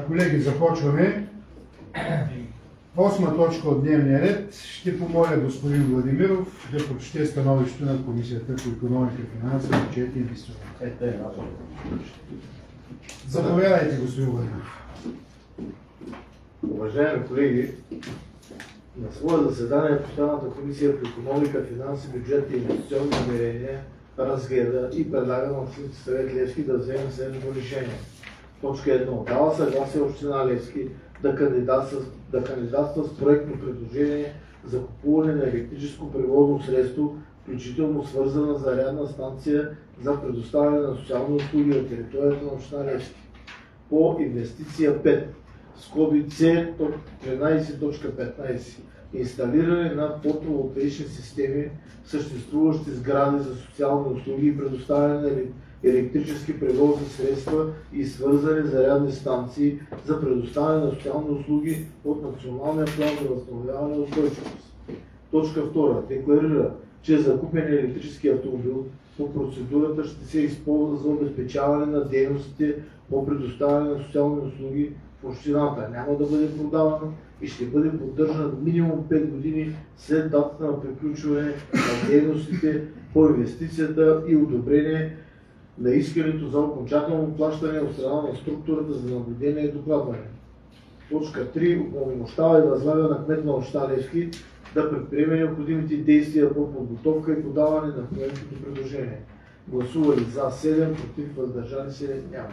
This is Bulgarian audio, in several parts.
Колеги, започваме. 8 точка от дневния ред. Ще помоля господин Владимиров да прочете становището на Комисията по икономика, финанси, бюджет и инвестиции. Заповядайте, господин Владимиров. Уважаеми колеги, на свое заседание Постоянната комисия по икономика, финанси, бюджет и инвестиционни намерения разгледа и предлага на Общински съвет Левски да вземе следното решение. Точка 1. Дава съгласие Община Левски да кандидатства с проектно предложение за купуване на електрическо превозно средство, включително свързана зарядна станция за предоставяне на социални услуги на територията на Община Левски. По инвестиция 5, скоби C13.15, инсталиране на фотоволтаични системи в съществуващи сгради за социални услуги и предоставяне на електрически превозни средства и свързани зарядни станции за предоставяне на социални услуги от Националния план за възстановяване и устойчивост. Точка 2. Декларира, че закупения електрически автомобил по процедурата ще се използва за обезпечаване на дейностите по предоставяне на социални услуги в общината. Няма да бъде продавана и ще бъде поддържана минимум 5 години след датата на приключване на дейностите по инвестицията и одобрение на искането за окончателно плащане от страна на структурата за наблюдение и докладване. Точка 3. Упълномощава и възлага на кмет на община Левски да предприеме необходимите действия по подготовка и подаване на проектното предложение. Гласували за 7, против, въздържали се няма.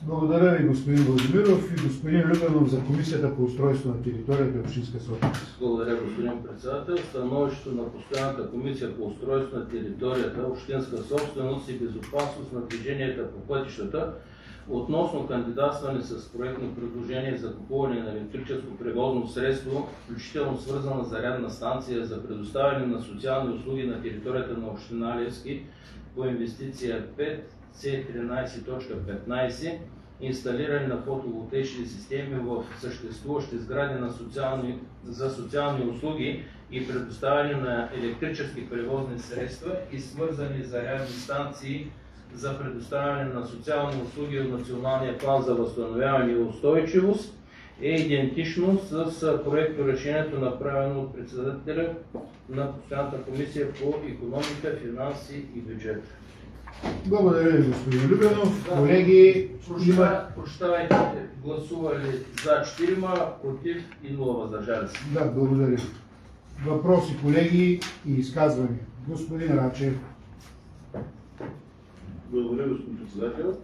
Благодаря ви, господин Владимиров, и господин Любенов за Комисията по устройство на територията и общинска собственост. Благодаря, господин председател. Становището на Постоянната комисия по устройство на територията, общинска собственост и безопасност на движенията по пътищата относно кандидатстване с проектно предложение за купуване на електрическо превозно средство, включително свързана зарядна станция за предоставяне на социални услуги на територията на община Левски по инвестиция 5 C13.15, инсталиране на фотоволтаични системи в съществуващи сгради за социални услуги и предоставяне на електрически превозни средства и свързани зарядни станции за предоставяне на социални услуги от Националния план за възстановяване и устойчивост е идентично с проекторешението, направено от председателя на Постоянната комисия по икономика, финанси и бюджет. Благодаря ви, господин Любенов. Колеги, прощавайте, гласували за 4, против и 0 въздържали се. Да, благодаря. Въпроси, колеги, и изказвания. Господин Рачев. Благодаря, господин председател.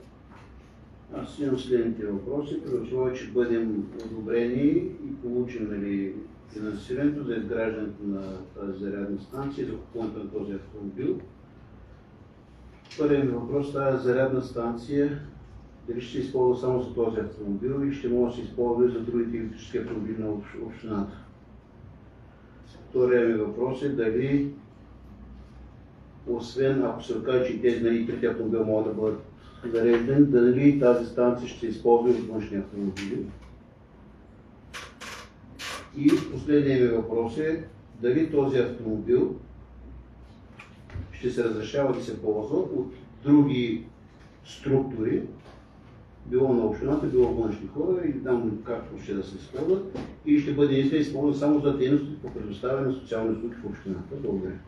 Аз имам следните въпроси. При условие, че бъдем одобрени и получим финансирането за изграждането на тази зарядна станция, за купуването на този автомобил. Първият ми въпрос, тази зарядна станция дали ще се използва само за този автомобил или ще може да се използва и за другите електрически автомобили на общината. Вторият ми въпрос е дали, освен ако се окаже, че тези трите автомобила могат да бъдат зареждани, дали тази станция ще се използва и от външни автомобили. И последният ми въпрос е дали този автомобил ще се разрешава да се ползва от други структури, било на общината, било външни хора, и там както ще да се използват, и ще бъде използван само за дейности по предоставяне на социални услуги в общината. Благодаря.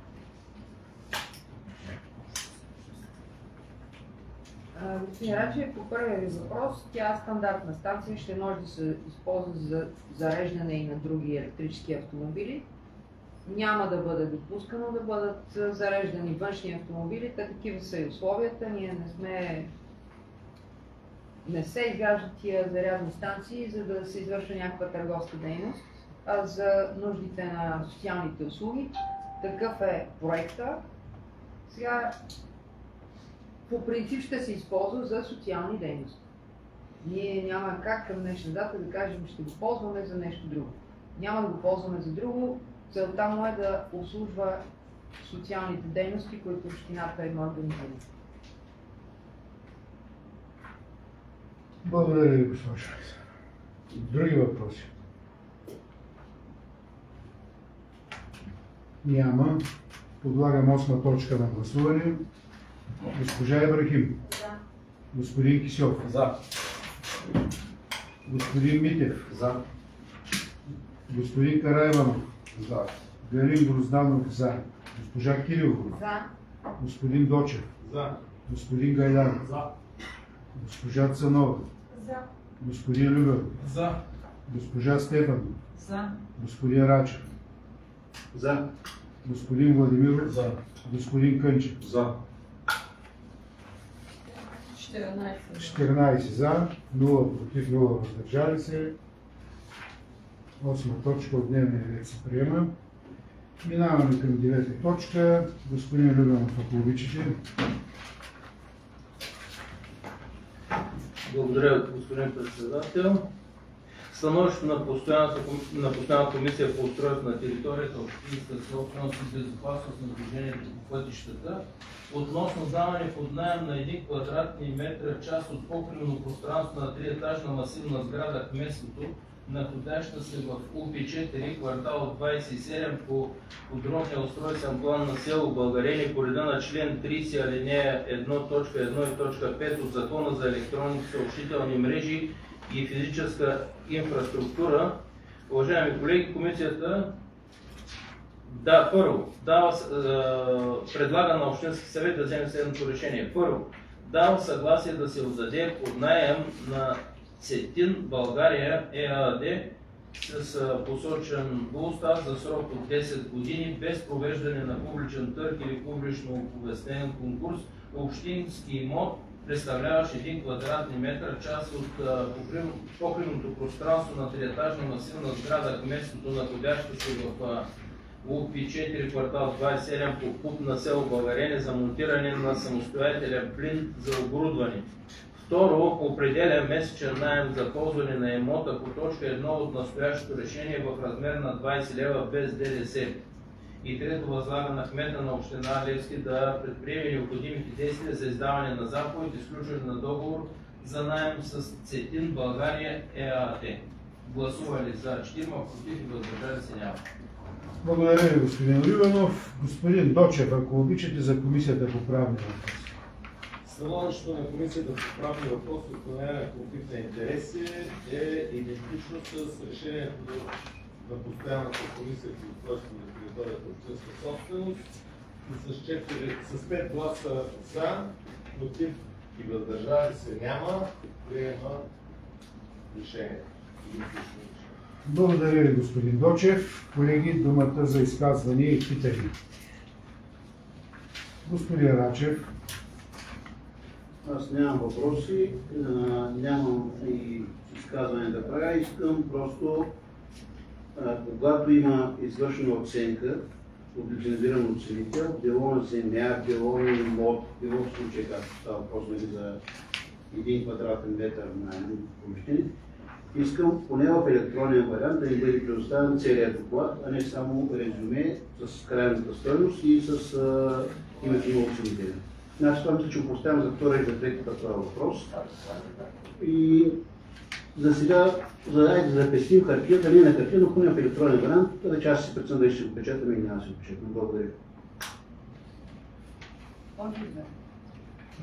Господин Рачев, по първия ви въпрос, тя е стандартна станция, ще може да се използва за зареждане и на други електрически автомобили. Няма да бъде допускано да бъдат зареждани външни автомобили, такива са и условията. Ние не се изграждат тия зарядни станции, за да се извършва някаква търговска дейност, а за нуждите на социалните услуги. Такъв е проекта. Сега по принцип ще се използва за социални дейности. Ние няма как към днешна дата да кажем, ще го ползваме за нещо друго. Няма да го ползваме за друго. Целта му е да обслужва социалните дейности, които общината има организирана. Благодаря ви, госпожо. Други въпроси? Няма. Подлагам 8 точка на гласуване. Госпожа Ибрахим. За. Господин Кисьов. За. Господин Митев. За. Господин Караиванов. За. Галин Грозданов. За. Госпожа Кирилова. За. Господин Дочев. За. Господин Гайдар. За. Госпожа Цанова. За. Господин Любев. За. Госпожа Стефан. За. Господин Рачев. За. Господин Владимиров. За. Господин Кънчев. За. 14 за, 0 против, 0 въздържали се. 8 точка от дневния ред се приема. Минаваме към 9 точка. Господин Любенов, ако обичате. Благодаря, господин председател. Становището на постоянната комисия по устройство на територията, общинска собственост и безопасност на движението по пътищата относно даване под наем на 1 квадратни метра част от покривно пространство на 3-етажна масивна сграда кметството, находяща се в УП-4, квартал 27 по подробния устройствен план на село Българени по реда на член 30 алинея 1.1 и т. 5 от Закона за електронните съобщителни мрежи и физическа инфраструктура. Уважаеми колеги, комисията предлага на Общински съвет да вземе следното решение. Първо, дава съгласие да се отдаде под наем на Цетин България ЕАД с посочен БУЛСТАТ за срок от 10 години без провеждане на публичен търг или публично оповестен конкурс общински имот, представляващ 1 квадратни метър, част от покривното пространство на 3-етажна масивна сграда кметството, находяща се в УП-4, квартал 27 по ПУП на село Българени за монтиране на самостоятелен плин за оборудване. Второ, определя месечен наем за ползване на имота по точка 1 от настоящото решение в размер на 20 лева без ДДС. И трето, възлага на кмета на община Левски да предприеме необходимите действия за издаване на заповед и сключване на договор за наем с Цетин България ЕАД. Гласували за 4, против и въздържали се няма. Благодаря ви, господин Любенов. Господин Дочев, ако обичате за комисията по правни въпроси. Становището на комисията по правни въпроси и установяване на конфликт на интереси е идентично с решението на постоянната комисия по устройство на територията общинска собственост и с 5 гласа за, против и въздържали се няма, приема решението. Благодаря ви, господин Дочев. Колеги, думата за изказвания и питания. Господин Рачев. Аз нямам въпроси, нямам и изказване да правя. Искам просто, когато има извършена оценка от лицензиран оценител, било на земя, било на имот, било в случай, както става въпрос за 1 квадратен метър на помещение, искам поне в електронен вариант да ни бъде предоставен целият доклад, а не само резюме с крайната стойност и с името на оценителя. Значи това мисля, че го поставям за втора и за трети път това въпрос. И за сега, за да запестим хартия, дали на хартия, но поне в електронен вариант, да че аз си преценя дали ще го печатаме или няма да си го печатаме. Благодаря.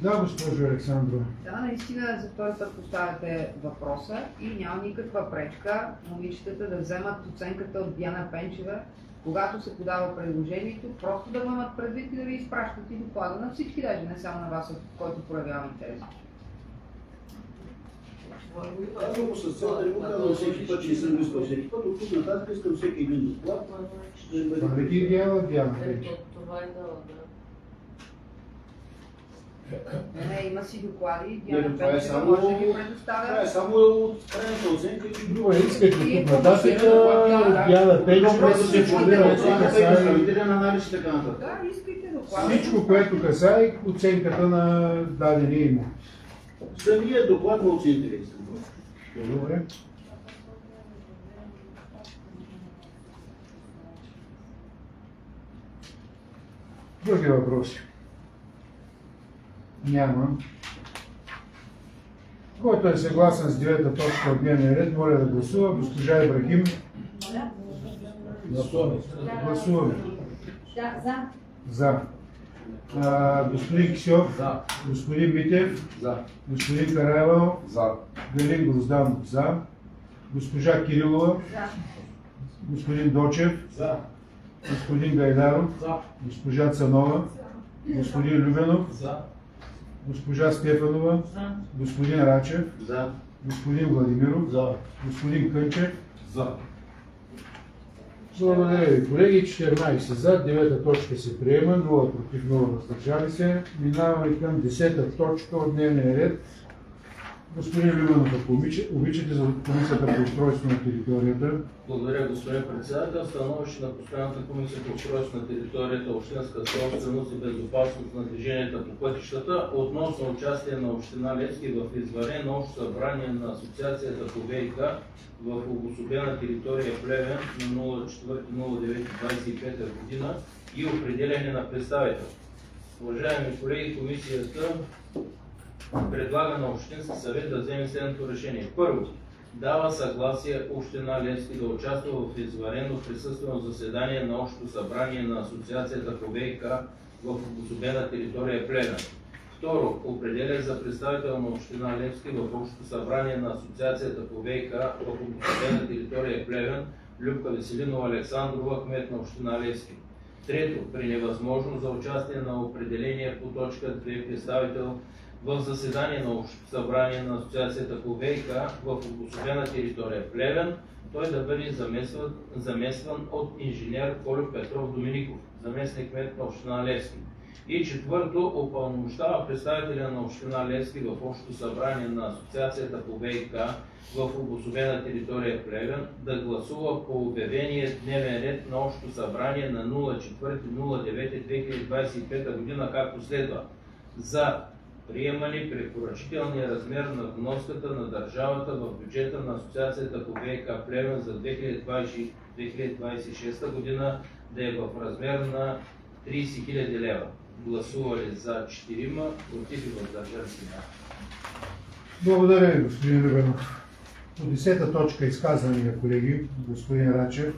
Да, госпожо Александрова. Да, наистина за втори път поставяте въпроса и няма никаква пречка момичетата да вземат оценката от Диана Пенчева, когато се подава предложението, просто да имат предвид и да ви изпращат и доклада на всички, даже не само на вас, който проявява интерес. Казвам го с цел да не го казвам всеки път, че не съм искал всеки път, от тук нататък искам всеки един доклад. Това не ги дяла Диана Пенчева. Не, има си доклади, Не, Диана това е Пенчева само, може да ги това предоставя. е само от крайната оценка и Добре, искате тук нататък, Диана Пенчева да се формира представителен анализ и така нататък. Да, искайте доклада. всичко, което касае оценката на дадения имот. Самият доклад на оценителя искам. Добре. Други въпроси? Няма. Който е съгласен с 9-та точка от дневния ред, моля да гласува. Госпожа Ибрахим. Гласуваме. Да, за. За. Господин Кисьов. За. Господин Митев. За. Господин Караевал. За. Галин Грозданов. За. Госпожа Кирилова. За. Господин Дочев. За. Господин Гайдаров. За. Госпожа Цанова. Господин Любенов. За. Госпожа Стефанова. Господин Рачев. За. Господин Владимиров. За. Господин Кънчев. За. Благодаря ви, колеги. 14 за, 9 точка се приема, 0 против, 0 въздържали се. Минаваме към 10 точка от дневния ред. Господин Любенов, ако обичате за Комисията по устройство на територията. Благодаря, господин председател. Становище на Постоянната комисия по устройство на територията, общинска собственост и безопасност на движенията по пътищата относно участие на община Левски в извънредно общо събрание на Асоциацията по ВиК в обособена територия Плевен на 04.09.25 година и определяне на представител. Уважаеми колеги, комисията предлага на Общински съвет да вземе следното решение. Първо, дава съгласие Община Левски да участва в извънредно присъствено заседание на Общото събрание на Асоциацията по ВиК в обособена територия Плевен. Второ, определя за представител на Община Левски в Общото събрание на Асоциацията по ВиК в обособена територия Плевен Любка Веселинова Александрова, кмет на Община Левски. Трето, при невъзможност за участие на определение по точка 2 представител в заседание на Общото събрание на Асоциацията по ВиК в обособена територия Плевен, той да бъде заместван от инженер Колю Петров Домиников, заместник кмет на Община Левски. И четвърто, упълномощава представителя на Община Левски в Общото събрание на Асоциацията по ВиК в обособена територия Плевен да гласува по обявения дневен ред на Общото събрание на 04.09.2025 година, както следва. За приемане препоръчителния размер на вноската на държавата в бюджета на Асоциацията по ВиК Плевен за 2026 година да е в размер на 30 000 лева. Гласували за 4, против и въздържали се. Благодаря ви, господин Любенов. По 10 точка изказвания, колеги, господин Рачев.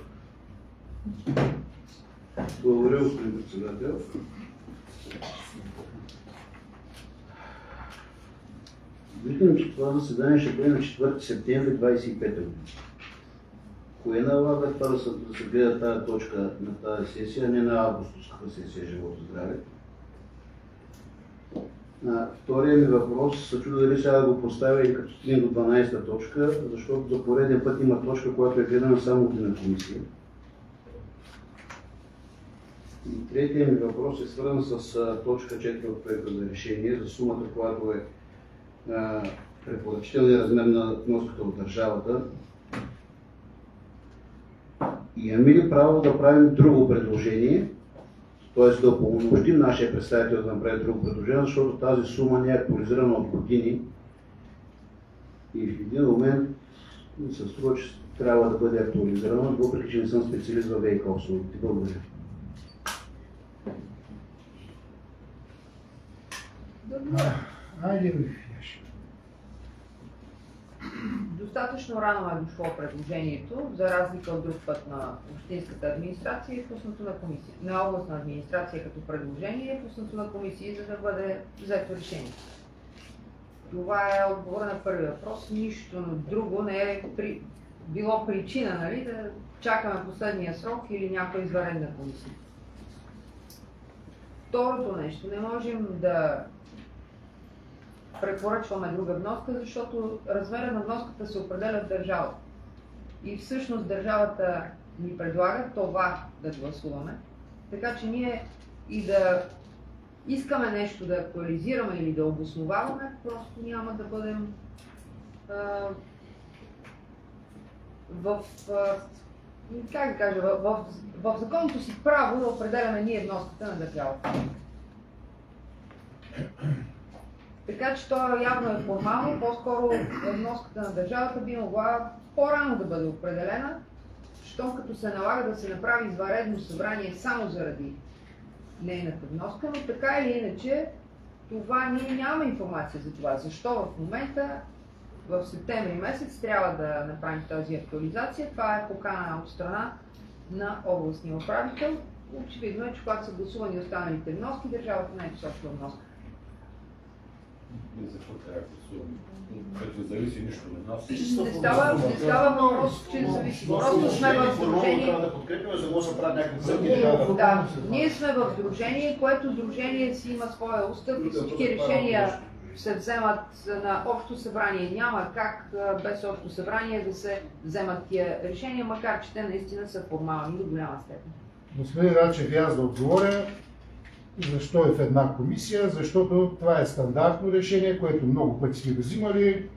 Благодаря, господин председател. Виждам, че това заседание ще бъде на 4 септември 25 година. Кое налага това да се гледа тази точка на тази сесия, а не на августовската сесия живот и здраве? Втория ми въпрос, се чудя дали сега да го поставя и като стигнем до 12-та точка, защото за пореден път има точка, която е гледана само от една комисия. И третия ми въпрос е свързан с точка 4 от проекта за решение, за сумата, която е препоръчителният размер на вноската от държавата. Имаме ли право да правим друго предложение, т.е. да упълномощим нашия представител да направи друго предложение, защото тази сума не е актуализирана от години и в един момент ми се струва, че трябва да бъде актуализирана, въпреки че не съм специалист във ВиК услугите. Благодаря. Айде ви. Достатъчно рано е дошло предложението, за разлика от друг път на общинската администрация и пуснато на комисия. На областна администрация като предложение е пуснато на комисия, за да бъде взето решение. Това е отговор на първия въпрос. Нищо друго не е било причина, нали, да чакаме последния срок или някоя извънредна комисия. Второто нещо, не можем да препоръчваме друга вноска, защото размера на вноската се определя в държавата. И всъщност държавата ни предлага това да гласуваме. Така че ние и да искаме нещо да актуализираме или да обосноваваме, просто няма да бъдем в законното си право да определяме ние вноската на държавата. Така че това явно е формално, по-скоро вноската на държавата би могла по-рано да бъде определена, щом като се налага да се направи извънредно събрание само заради нейната вноска, но така или иначе това ние нямаме информация за това. Защо в момента, в септември месец, трябва да направим тази актуализация? Това е покана от страна на областния управител Очевидно е, че когато са гласувани останалите вноски, държавата не е посочила вноска. За какво трябва да гласуваме? Като зависи нищо от нас. Не става въпрос, че зависи. Просто сме в сдружение. Трябва да подкрепяме, за да може да правят някакви стъпки. Да, ние сме в сдружение, което сдружение си има своя устав и всички решения се вземат на общо събрание. Няма как без общо събрание да се вземат тия решения, макар че те наистина са формални до голяма степен. Господин Рачев, и аз да отговоря. Защо е в една комисия? Защото това е стандартно решение, което много пъти сме го взимали.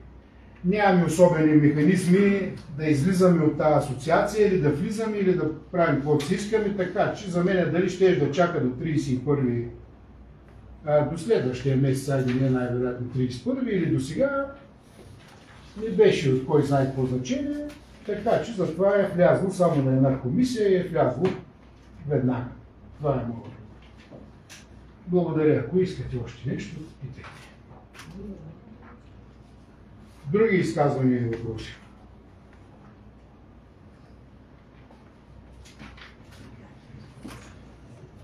Нямаме особени механизми да излизаме от тази асоциация или да влизаме или да правим каквото си искаме, така че за мен дали ще да чака до 31 до следващия месец, айде не най-вероятно 31 или до сега, не беше от кой знае какво значение, така че затова е влязло само на една комисия и е влязло веднага. Това е моето. Благодаря. Ако искате още нещо, питайте. Други изказвания и въпроси?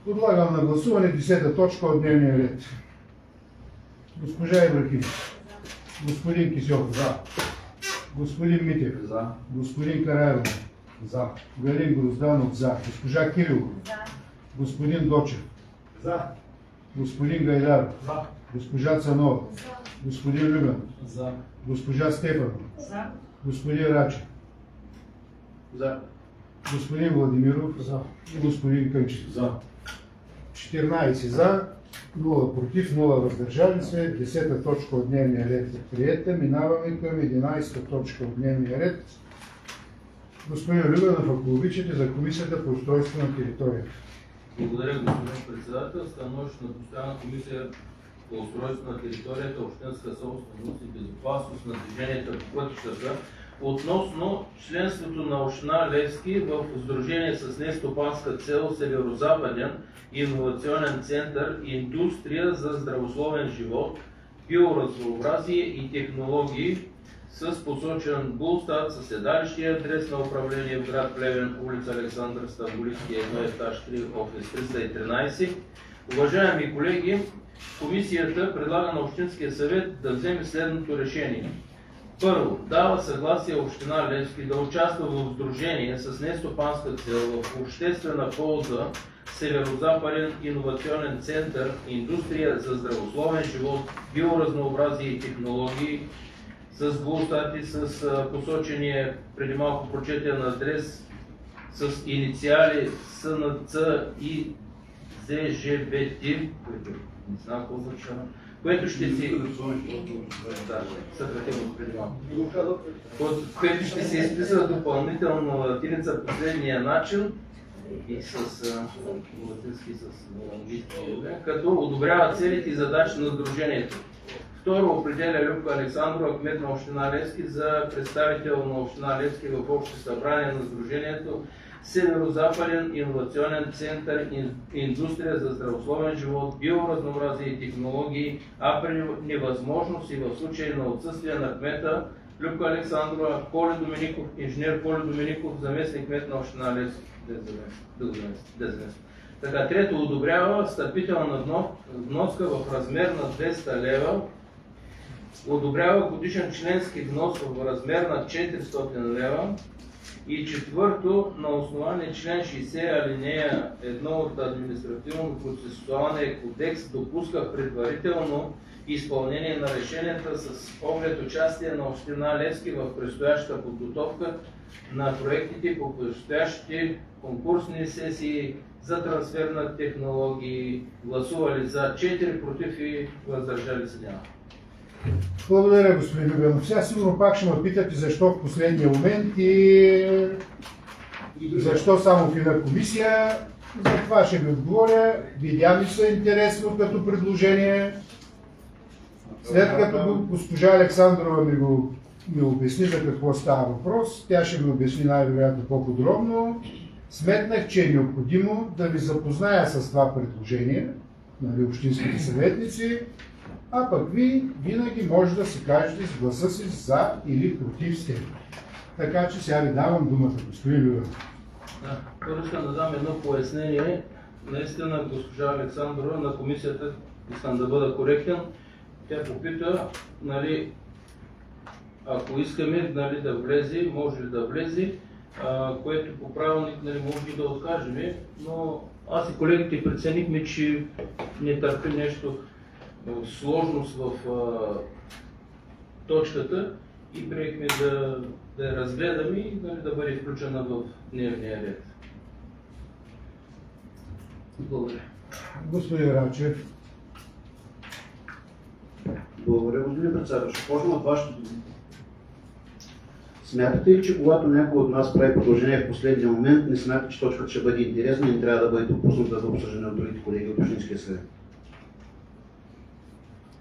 Подлагам на гласуване 10-та точка от дневния ред. Госпожа Ибрахим. Господин Кисьов. За. Господин Митев. За. Господин Караев. За. Галин Грозданов. За. Госпожа Кирилов. За. Господин Дочев. За. Господин Гайдар. За. Госпожа Цанова. За. Господин Любен. За. Госпожа Стефанова. За. Господин Рачев. За. Господин Владимиров. За. И господин Кънчев. За. 14 за, 0 против, 0 въздържали се. 10-та точка от дневния ред е приета. Минаваме към 11-та точка от дневния ред. Господин Любенов, ако обичате, за Комисията по устройство на територията. Благодаря, господин председател. Становище на постоянна комисия по устройство на територията, общинска собственост и безопасност на движението по пътищата относно членството на община Левски в сдружение с нестопанска цел Северозападен иновационен център Индустрия за здравословен живот, биоразнообразие и технологии с посочен БУЛСТАТ със седалище и адрес на управление в град Плевен, улица Александър Стамболийски, 1 етаж 3, офис 313. Уважаеми колеги, комисията предлага на Общинския съвет да вземе следното решение. Първо, дава съгласие община Левски да участва в сдружение с нестопанска цел в обществена полза Северозападен иновационен център Индустрия за здравословен живот, биоразнообразие и технологии с БУЛСТАТ и с посочения преди малко прочетен адрес с инициали СНЦ и ЗЖБТ, които не знам какво означава, което ще си... съкратено преди малко. Което ще се изписва допълнително латиница последния начин и с латински, с английски, като одобрява целите и задачи на сдружението. Второ, определя Любка Александрова, кмет на община Левски, за представител на община Левски в общо събрание на сдружението Северозападен иновационен център Индустрия за здравословен живот, биоразнообразие и технологии, а при невъзможност и в случай на отсъствие на кмета Любка Александрова, Коли Домиников, инженер Коли Домиников, заместник кмет на община Левски. Така, трето, одобрява встъпителна вноска в размер на 200 лева, одобрява годишен членски внос в размер на 400 лева и четвърто, на основание член 60 алинея 1 от Административно-процесуалния кодекс допуска предварително изпълнение на решенията с оглед участие на община Левски в предстоящата подготовка на проектите по предстоящите конкурсни сесии за трансфер на технологии, гласували за 4 против и въздържали се няма. Благодаря, господин Любенов. Сега сигурно пак ще ме питате защо в последния момент и защо само в една комисия. За това ще ви отговоря. Видя ми се интересно като предложение. След като госпожа Александрова ми обясни за какво става въпрос, тя ще ми обясни най-вероятно по-подробно. Сметнах, че е необходимо да ви запозная с това предложение, нали, общинските съветници, а пък ви винаги може да си кажете с гласа си за или против сте. Така че сега ви давам думата, господин Любенов. Да, първо искам да дам едно пояснение. наистина госпожа Александрова на комисията, искам да бъда коректен, тя попита, нали, ако искаме, нали, да влезе, може ли да влезе, което по правилник, нали, може и да откажем, но аз и колегите преценихме, че не търпи нещо сложност в точката и приехме да я разгледаме и да бъде включена в дневния ред. Благодаря. Господин Рачев. Благодаря, господин председател. Ще почна от вашето думи. Смятате ли, че когато някой от нас прави продължение в последния момент, не смятате, че точката ще бъде интересна и не трябва да бъде допусната за обсъждане от другите колеги от Общинския съвет?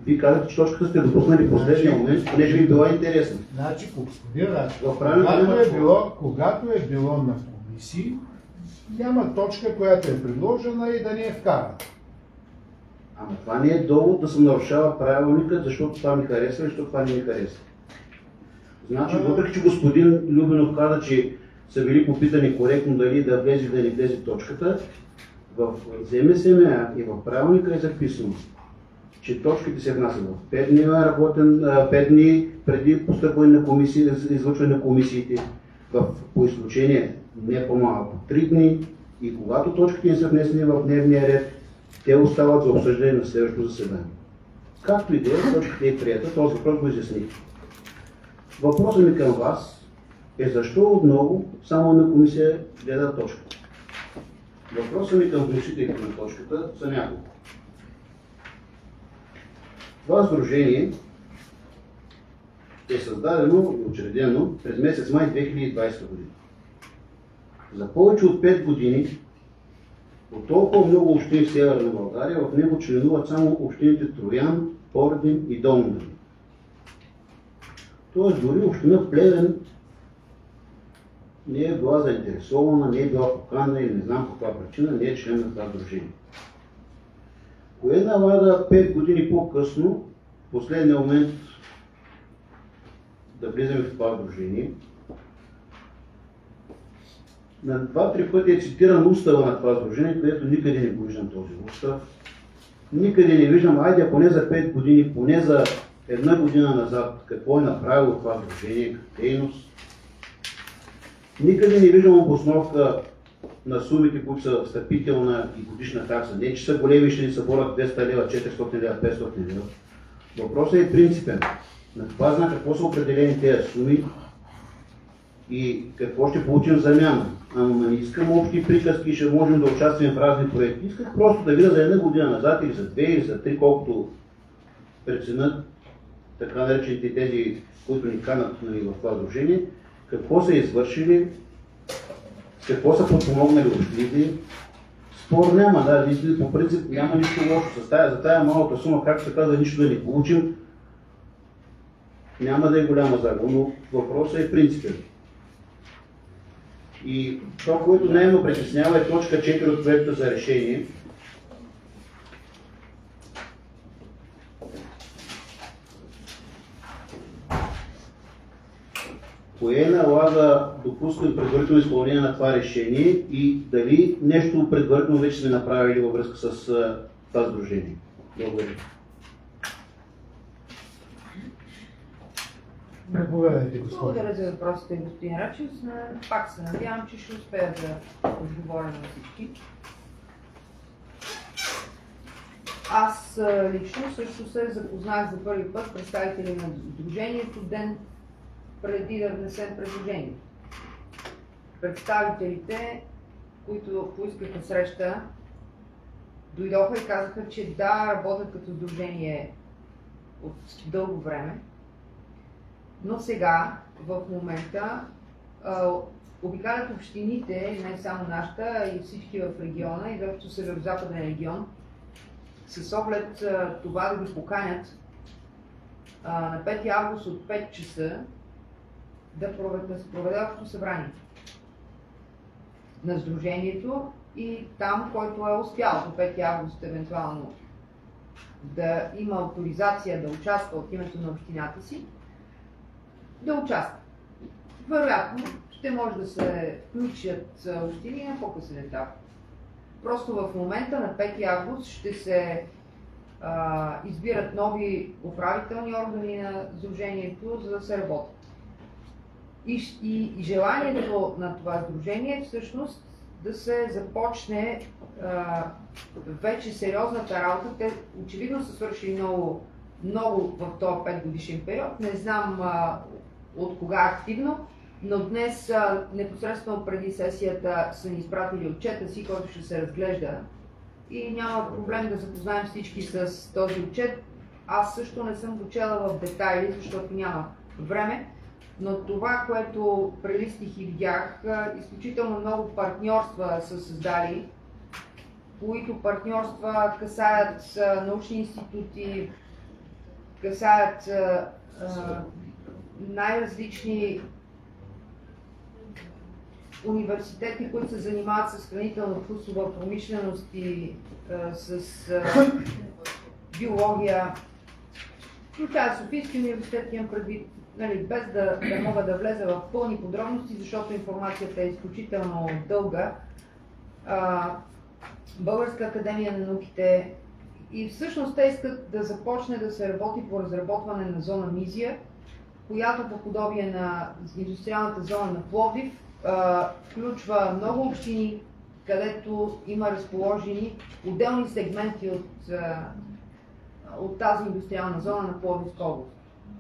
Вие казвате, че точката сте допуснали в последния момент, понеже ви била интересна. Значи, господин Рачев, когато е било на комисии, няма точка, която е предложена и да не е вкарана. Ама това не е довод да се нарушава правилника, защото това ми харесва и защото това не ми харесва. Значи, въпреки че господин Любенов каза, че са били попитани коректно дали да влезе или да не влезе точката, в ЗМСМА и в правилника е записано, че точките се внасят в 5 дни преди постъпване на комисии, извършване на комисиите, по изключение не по-малко 3 дни, и когато точките не са внесени в дневния ред, те остават за обсъждане на следващото заседание. Както и да е, точката е приета, този въпрос го изясних. Въпросът ми към вас е защо отново само на комисия гледа точката. Въпросът ми към вносителите на точката са няколко. Това сдружение е създадено и учредено през месец май 2020 година. За повече от 5 години от толкова много общини в Северна България в него членуват само общините Троян, Пордим и Долни Дъбник. Тоест дори община Плевен не е била заинтересована, не е била поканена или не знам по каква причина не е член на това сдружение. Кое налага 5 години по-късно, в последния момент, да влизаме в това сдружение? На 2-3 пъти е цитиран устава на това сдружение, където никъде не го виждам този устав. Никъде не виждам, айде поне за 5 години, поне за 1 година назад, какво е направило това сдружение, като дейност. Никъде не виждам обосновка на сумите, които са встъпителна и годишна такса. Не, че са големи, ще ни съборят 200 лева, 400 лева, 500 лева. Въпросът е принципен. На това знам какво са определени тези суми и какво ще получим в замяна. Ама не искам общи приказки и ще можем да участваме в разни проекти. Исках просто да видя за 1 година назад или за 2 или за 3, колкото преценят така наречените тези, които ни канат в това сдружение, какво са извършили, какво са подпомогнали общините. Спор няма, да, по принцип няма нищо лошо. За тая малка сума, както се казва, нищо да не получим, няма да е голяма загуба, но въпросът е принципен. И това, което най-ме притеснява, е точка 4 от проекта за решение. Кое налага допускане предварително изпълнение на това решение и дали нещо предварително вече сме направили във връзка с това сдружение? Благодаря. Благодаря за въпросите, господин Рачев. Пак се надявам, че ще успея да отговоря на всички. Аз лично също се запознах за първи път представители на сдружението ден преди да внесем предложението. Представителите, които поискаха среща, дойдоха и казаха, че да, работят като сдружение от дълго време, но сега, в момента, обикалят общините, не само нашата, а и всички в региона, и защото Северо-Западен регион, с оглед това да ги поканят на 5 август от 5 часа да се проведе общо събрание на сдружението и там, който е успял до 5 август евентуално да има авторизация да участва от името на общината си, да участва. Вероятно ще може да се включат общини на по-късен етап. Просто в момента на 5 август ще се избират нови управителни органи на сдружението, за да се работи. И желанието на това сдружение е всъщност да се започне вече сериозната работа. Те очевидно са свършили много в този 5 годишен период. Не знам от кога активно, но днес непосредствено преди сесията са ни изпратили отчета си, който ще се разглежда. И няма проблем да запознаем всички с този отчет. Аз също не съм го чела в детайли, защото няма време. Но това, което прелистих и видях, изключително много партньорства са създали, които партньорства касаят научни институти, касаят най-различни университети, които се занимават с хранително-вкусова промишленост и с биология. Включая Софийския университет, имам предвид, без да мога да влеза в пълни подробности, защото информацията е изключително дълга. Българска академия на науките, и всъщност те искат да започне да се работи по разработване на зона Мизия, която по подобие на индустриалната зона на Пловдив включва много общини, където има разположени отделни сегменти от тази индустриална зона на Пловдивска област.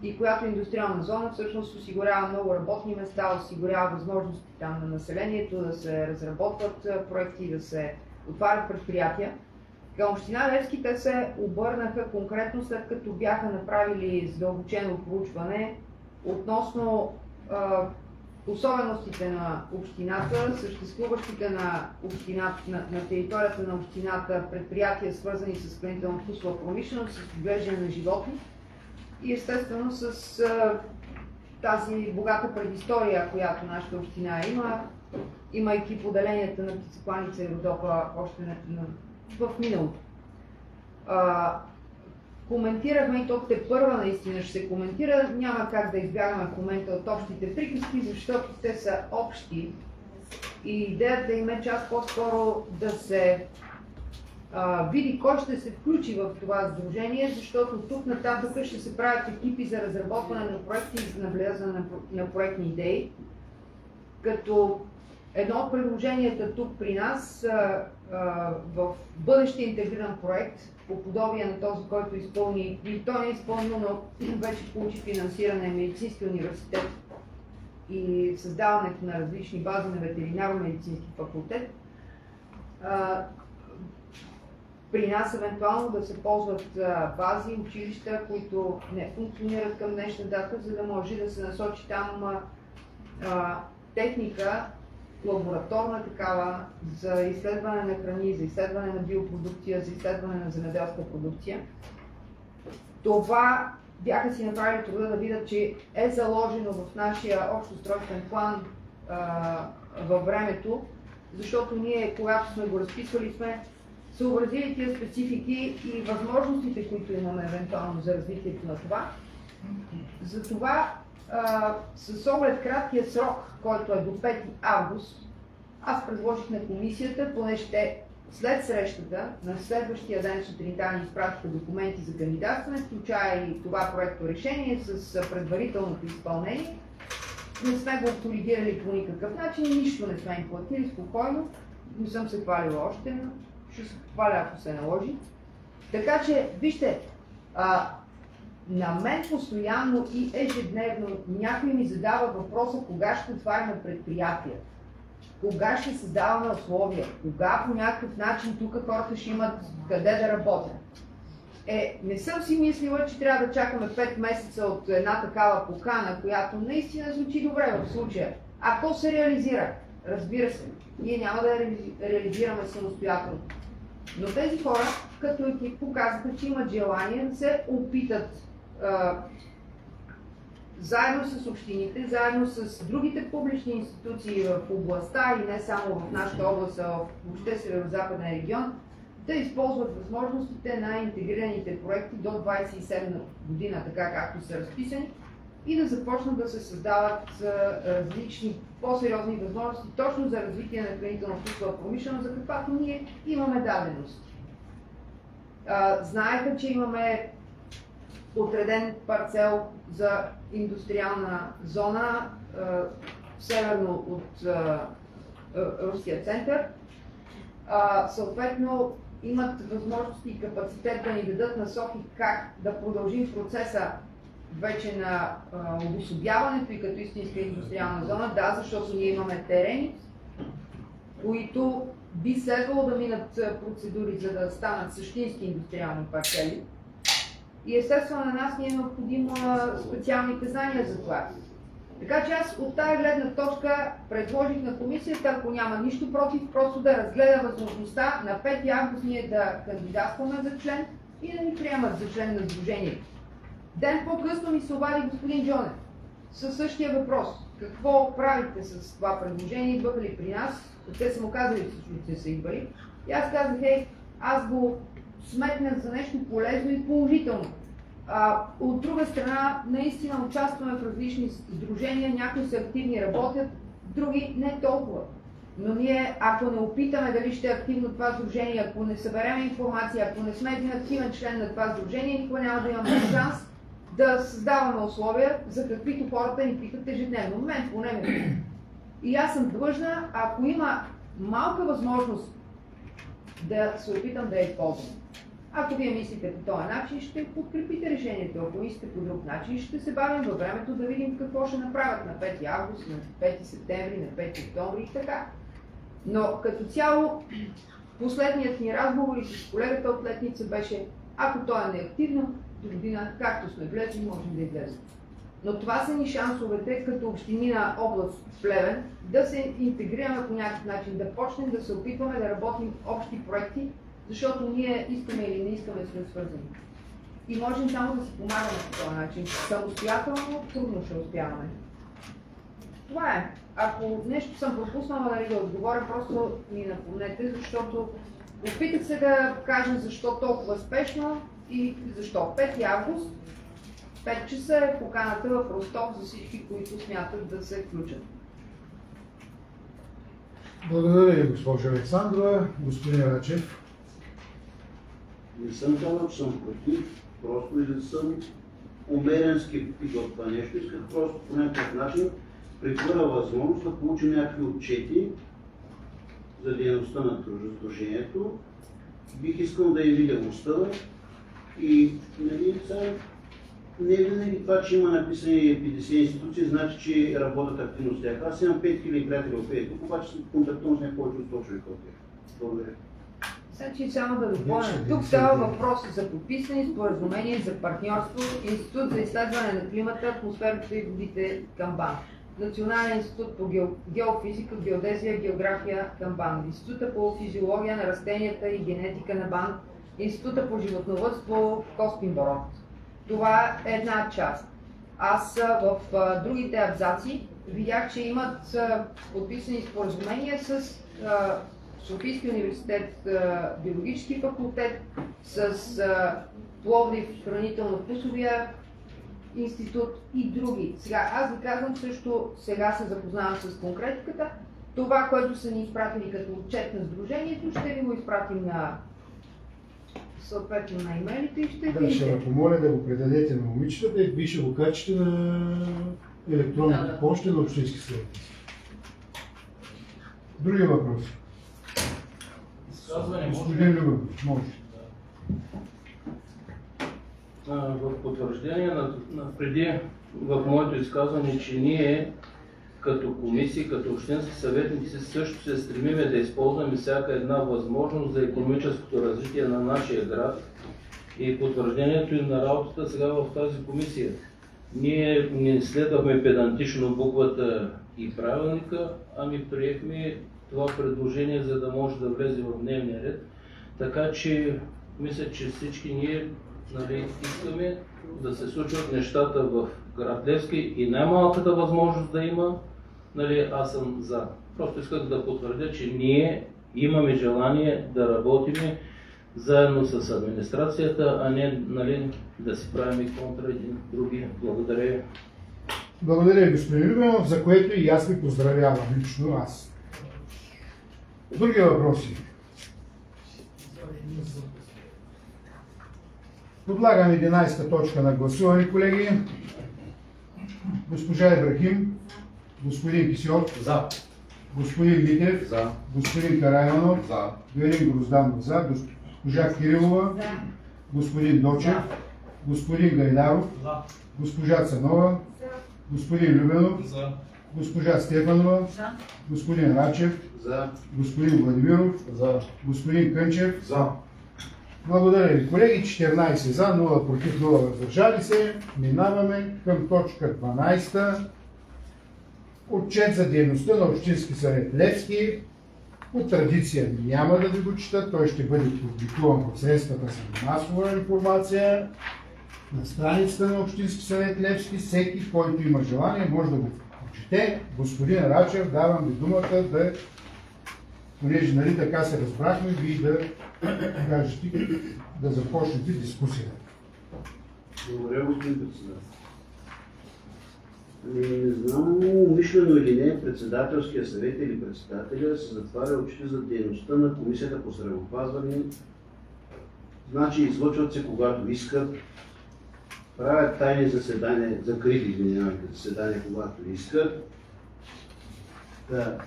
И която индустриална зона всъщност осигурява много работни места, осигурява възможности там на населението да се разработват проекти, да се отварят предприятия. Към община Левски те се обърнаха конкретно след като бяха направили задълбочено проучване относно особеностите на общината, съществуващите на територията на общината предприятия, свързани с хранително-вкусова промишленост, с отглеждане на животни и естествено с тази богата предистория, която нашата община има, имайки поделенията на Птицекланица и Родопа още в миналото. Коментирахме, и то първа наистина ще се коментира, няма как да избягаме в момента от общите приказки, защото те са общи и идеята им е час по-скоро да се види кой ще се включи в това сдружение, защото тук нататък ще се правят екипи за разработване на проекти и за навлизане на проектни идеи, като едно от предложенията тук при нас в бъдещия интегриран проект, по подобие на този, който изпълни, и той не е изпълнил, но вече получи финансиране на Медицински университет и създаването на различни бази на ветеринарно-медицински факултет. При нас евентуално да се ползват бази, училища, които не функционират към днешна дата, за да може да се насочи там техника, лабораторна такава, за изследване на храни, за изследване на биопродукция, за изследване на земеделска продукция. Това бяха си направили труда да видят, че е заложено в нашия общ устройствен план във времето, защото ние, когато сме го разписвали, сме съобразили тия специфики и възможностите, които имаме евентуално за развитието на това. Затова с оглед краткия срок, който е до 5 август, аз предложих на комисията, понеже те след срещата на следващия ден сутринта ни изпратиха документи за кандидатстване, включая и това проекто решение с предварителното изпълнение. Не сме го коригирали по никакъв начин, нищо не сме им платили, спокойно. Не съм се хвалила още, но ще се хваля, ако се наложи. Така че, вижте, на мен постоянно и ежедневно някой ми задава въпроса кога ще отваряме предприятия, кога ще създаваме условия, кога по някакъв начин тук хората ще имат къде да работят. Не съм си мислила, че трябва да чакаме 5 месеца от една такава покана, която наистина звучи добре в случая. Ако се реализира, разбира се, ние няма да реализираме самостоятелно. Но тези хора, като екип, показаха, че имат желание да се опитат заедно с общините, заедно с другите публични институции в областта и не само в нашата област, а въобще Северо-Западен регион, да използват възможностите на интегрираните проекти до 27 година, така както са разписани, и да започнат да се създават различни по-сериозни възможности точно за развитие на хранително-вкусова промишленост, за каквато ние имаме дадености. Знаете, че имаме отреден парцел за индустриална зона северно от Руския център. Съответно, имат възможности и капацитет да ни дадат насоки как да продължим процеса вече на обособяването и като истинска индустриална зона. Да, защото ние имаме терени, които би следвало да минат процедури, за да станат същински индустриални парцели. И естествено на нас ни е необходимо специалните знания за това. Така че аз от тази гледна точка предложих на комисията, ако няма нищо против, просто да разгледа възможността на 5 август ние да кандидатстваме за член и да ни приемат за член на сдружението. Ден по-късно ми се обади господин Джонев със същия въпрос. Какво правите с това предложение? Идваха ли при нас? Те са му казали, че са идвали. И аз казах, аз го сметнах за нещо полезно и положително. От друга страна, наистина участваме в различни сдружения, някои са активни, работят, други не толкова. Но ние, ако не опитаме дали ще е активно това сдружение, ако не съберем информация, ако не сме един активен член на това сдружение, никога няма да имаме шанс да създаваме условия, за каквито хората ни питат ежедневно. Момент, поне ме. И аз съм длъжна, ако има малка възможност да се опитам да я използвам. Ако вие мислите по този начин, ще подкрепите решението. Ако мислите по друг начин, ще се бавим във времето да видим какво ще направят на 5 август, на 5 септември, на 5 октомври и така. Но като цяло, последният ни разговор и с колегата от Летница беше, ако той е неактивно, до година, както сме влезли, можем да излезем. Но това са ни шансовете като общини на област Плевен да се интегрираме по някакъв начин, да почнем да се опитваме да работим общи проекти, защото ние искаме или не искаме да сме свързани. И можем само да си помагаме по този начин. Самостоятелно трудно ще успяваме. Това е. Ако нещо съм пропуснала да отговоря, просто ми напомнете, защото опитах се да кажа защо толкова спешно и защо. 5 август, 5 часа е поканата в Ростов за всички, които смятат да се включат. Благодаря ви, госпожа Александрова. Господин Рачев. Не съм казал, че съм против, просто и да съм умерен скептик от това нещо. Исках просто по някакъв начин при първа възможност да получим някакви отчети за дейността на сдружението. Бих искал да я видя устава и не винаги това, че има написани 50 институции, значи, че работят активно с тях. Аз имам 5000 приятели от Facebook, обаче съм контактуван с не повече от 100 човека от тях. Благодаря. Значи само да допълня. Тук става въпрос за подписани споразумения за партньорство, Институт за изследване на климата, атмосферата и водите към БАН, Национален институт по геофизика, геодезия, география към БАН, Института по физиология на растенията и генетика на БАН, Института по животновъдство Костинброд. Това е една част. Аз в другите абзаци видях, че имат подписани споразумения с Софийския университет, биологически факултет, с Пловдив хранително-вкусовия институт и други. Сега аз ви казвам също, сега се запознавам с конкретиката. Това, което са ни изпратили като отчет на сдружението, ще ви го изпратим на съответно на имейлите и ще Да, ще ви помоля да го предадете на момичетата и вие ще го качите на електронната почта на общински съветници. Други въпроси? Господин Любов, може. В потвърждение преди в моето изказване, че ние като комисии, като общински съветници също се стремиме да използваме всяка една възможност за икономическото развитие на нашия град и потвърждението им на работата сега в тази комисия. Ние не следвахме педантично буквата и правилника, ами приехме това предложение, за да може да влезе в дневния ред. Така че мисля, че всички ние искаме да се случват нещата в град Левски и най-малката възможност да има, аз съм за. Просто исках да потвърдя, че ние имаме желание да работим заедно с администрацията, а не да си правим контра един други. Благодаря. Благодаря ви, господин Любенов, за което и аз ви поздравявам лично аз. Други въпроси? Подлагам 11-та точка на гласуване, колеги. Госпожа Ибрахим, господин Кисьов, За. господин Митев, За. господин Карайманов, За. Велин Грозданов за, госпожа Кирилова, господин Дочев, господин Гайдаров, госпожа Цанова, господин Любенов, госпожа Стефанова, господин Рачев, За. господин Владимиров, господин Кънчев. За. Благодаря ви, колеги. 14 за, 0 против, 0 въздържали се. Минаваме към точка 12. Отчет за дейността на Общински съвет Левски. По традиция няма да ви го чета, той ще бъде публикуван в средствата за масова информация на страницата на Общински съвет Левски. Всеки, който има желание, може да го прочете. Господин Рачев, давам ви думата да, понеже нали така се разбрахме, ви да кажете, да започнете дискусия. Благодаря, господин председател. Не знам умишлено или не, председателския съвет или председателя се затваря очите за дейността на Комисията по здравеопазване. Значи излъчват се когато искат, правят тайни заседания, закрити, извинявайте, заседания когато искат. Да.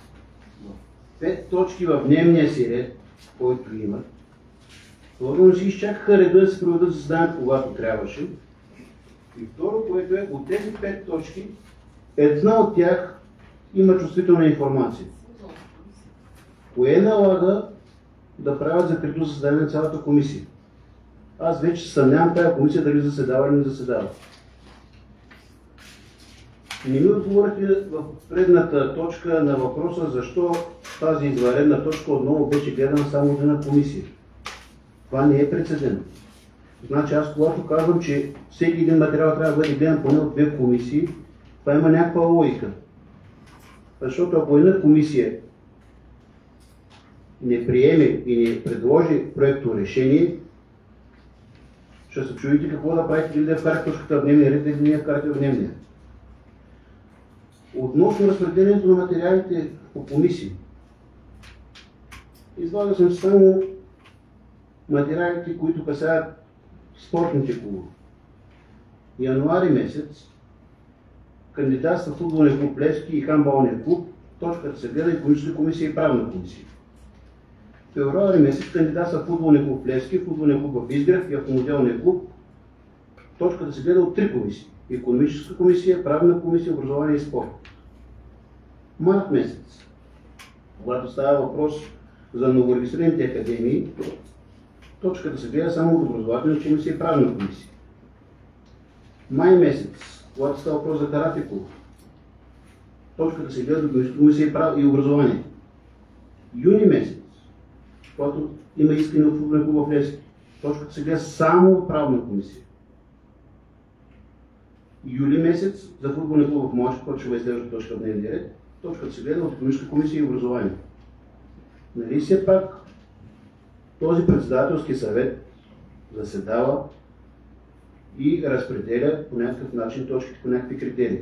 5 точки в дневния си ред, който имат. Първо си изчакаха реда да се проведат заседанието, когато трябваше. И второ, което е, от тези 5 точки, една от тях има чувствителна информация. Кое налага да правят закрито заседание на цялата комисия? Аз вече съмнявам тази комисия дали заседава или не заседава. Не ми отговорихте в предната точка на въпроса защо тази извънредна точка отново беше гледана само от една комисия. Това не е прецедент. Значи аз когато казвам, че всеки един материал трябва да бъде гледан поне от 2 комисии, това има някаква логика. Защото ако една комисия не приеме и не предложи проекто решение, ще се чуете какво да правите, или да вкарате точката в дневния ред, или да не я вкарате в дневния. Относно разпределението на материалите по комисии, излагал съм само материалите, които касаят спортните клубове. Януари месец кандидатства футболния клуб Левски и хандбалния клуб, точката се гледа икономическа комисия и правна комисия. Февруари месец кандидатства футболния клуб Левски, футболния клуб в Изгрев и автомобилния клуб, точката се гледа от 3 комисии. Икономическа комисия, правна комисия, образование и спорт. Март месец, когато става въпрос за новорегистрираните академии, точката се гледа само от образователна комисия и правна комисия. Май месец, когато става въпрос за карате клуб, точката се гледа от комисия и образование. Юни месец, когато има искане от футболния клуб в Левски, точката се гледа само от правна комисия. Юли месец за футболния клуб в Младши, който ще бъде следващата точка в дневния ред, точката се гледа от икономическа комисия и образование. Нали все пак този председателски съвет заседава и разпределя по някакъв начин точките по някакви критерии.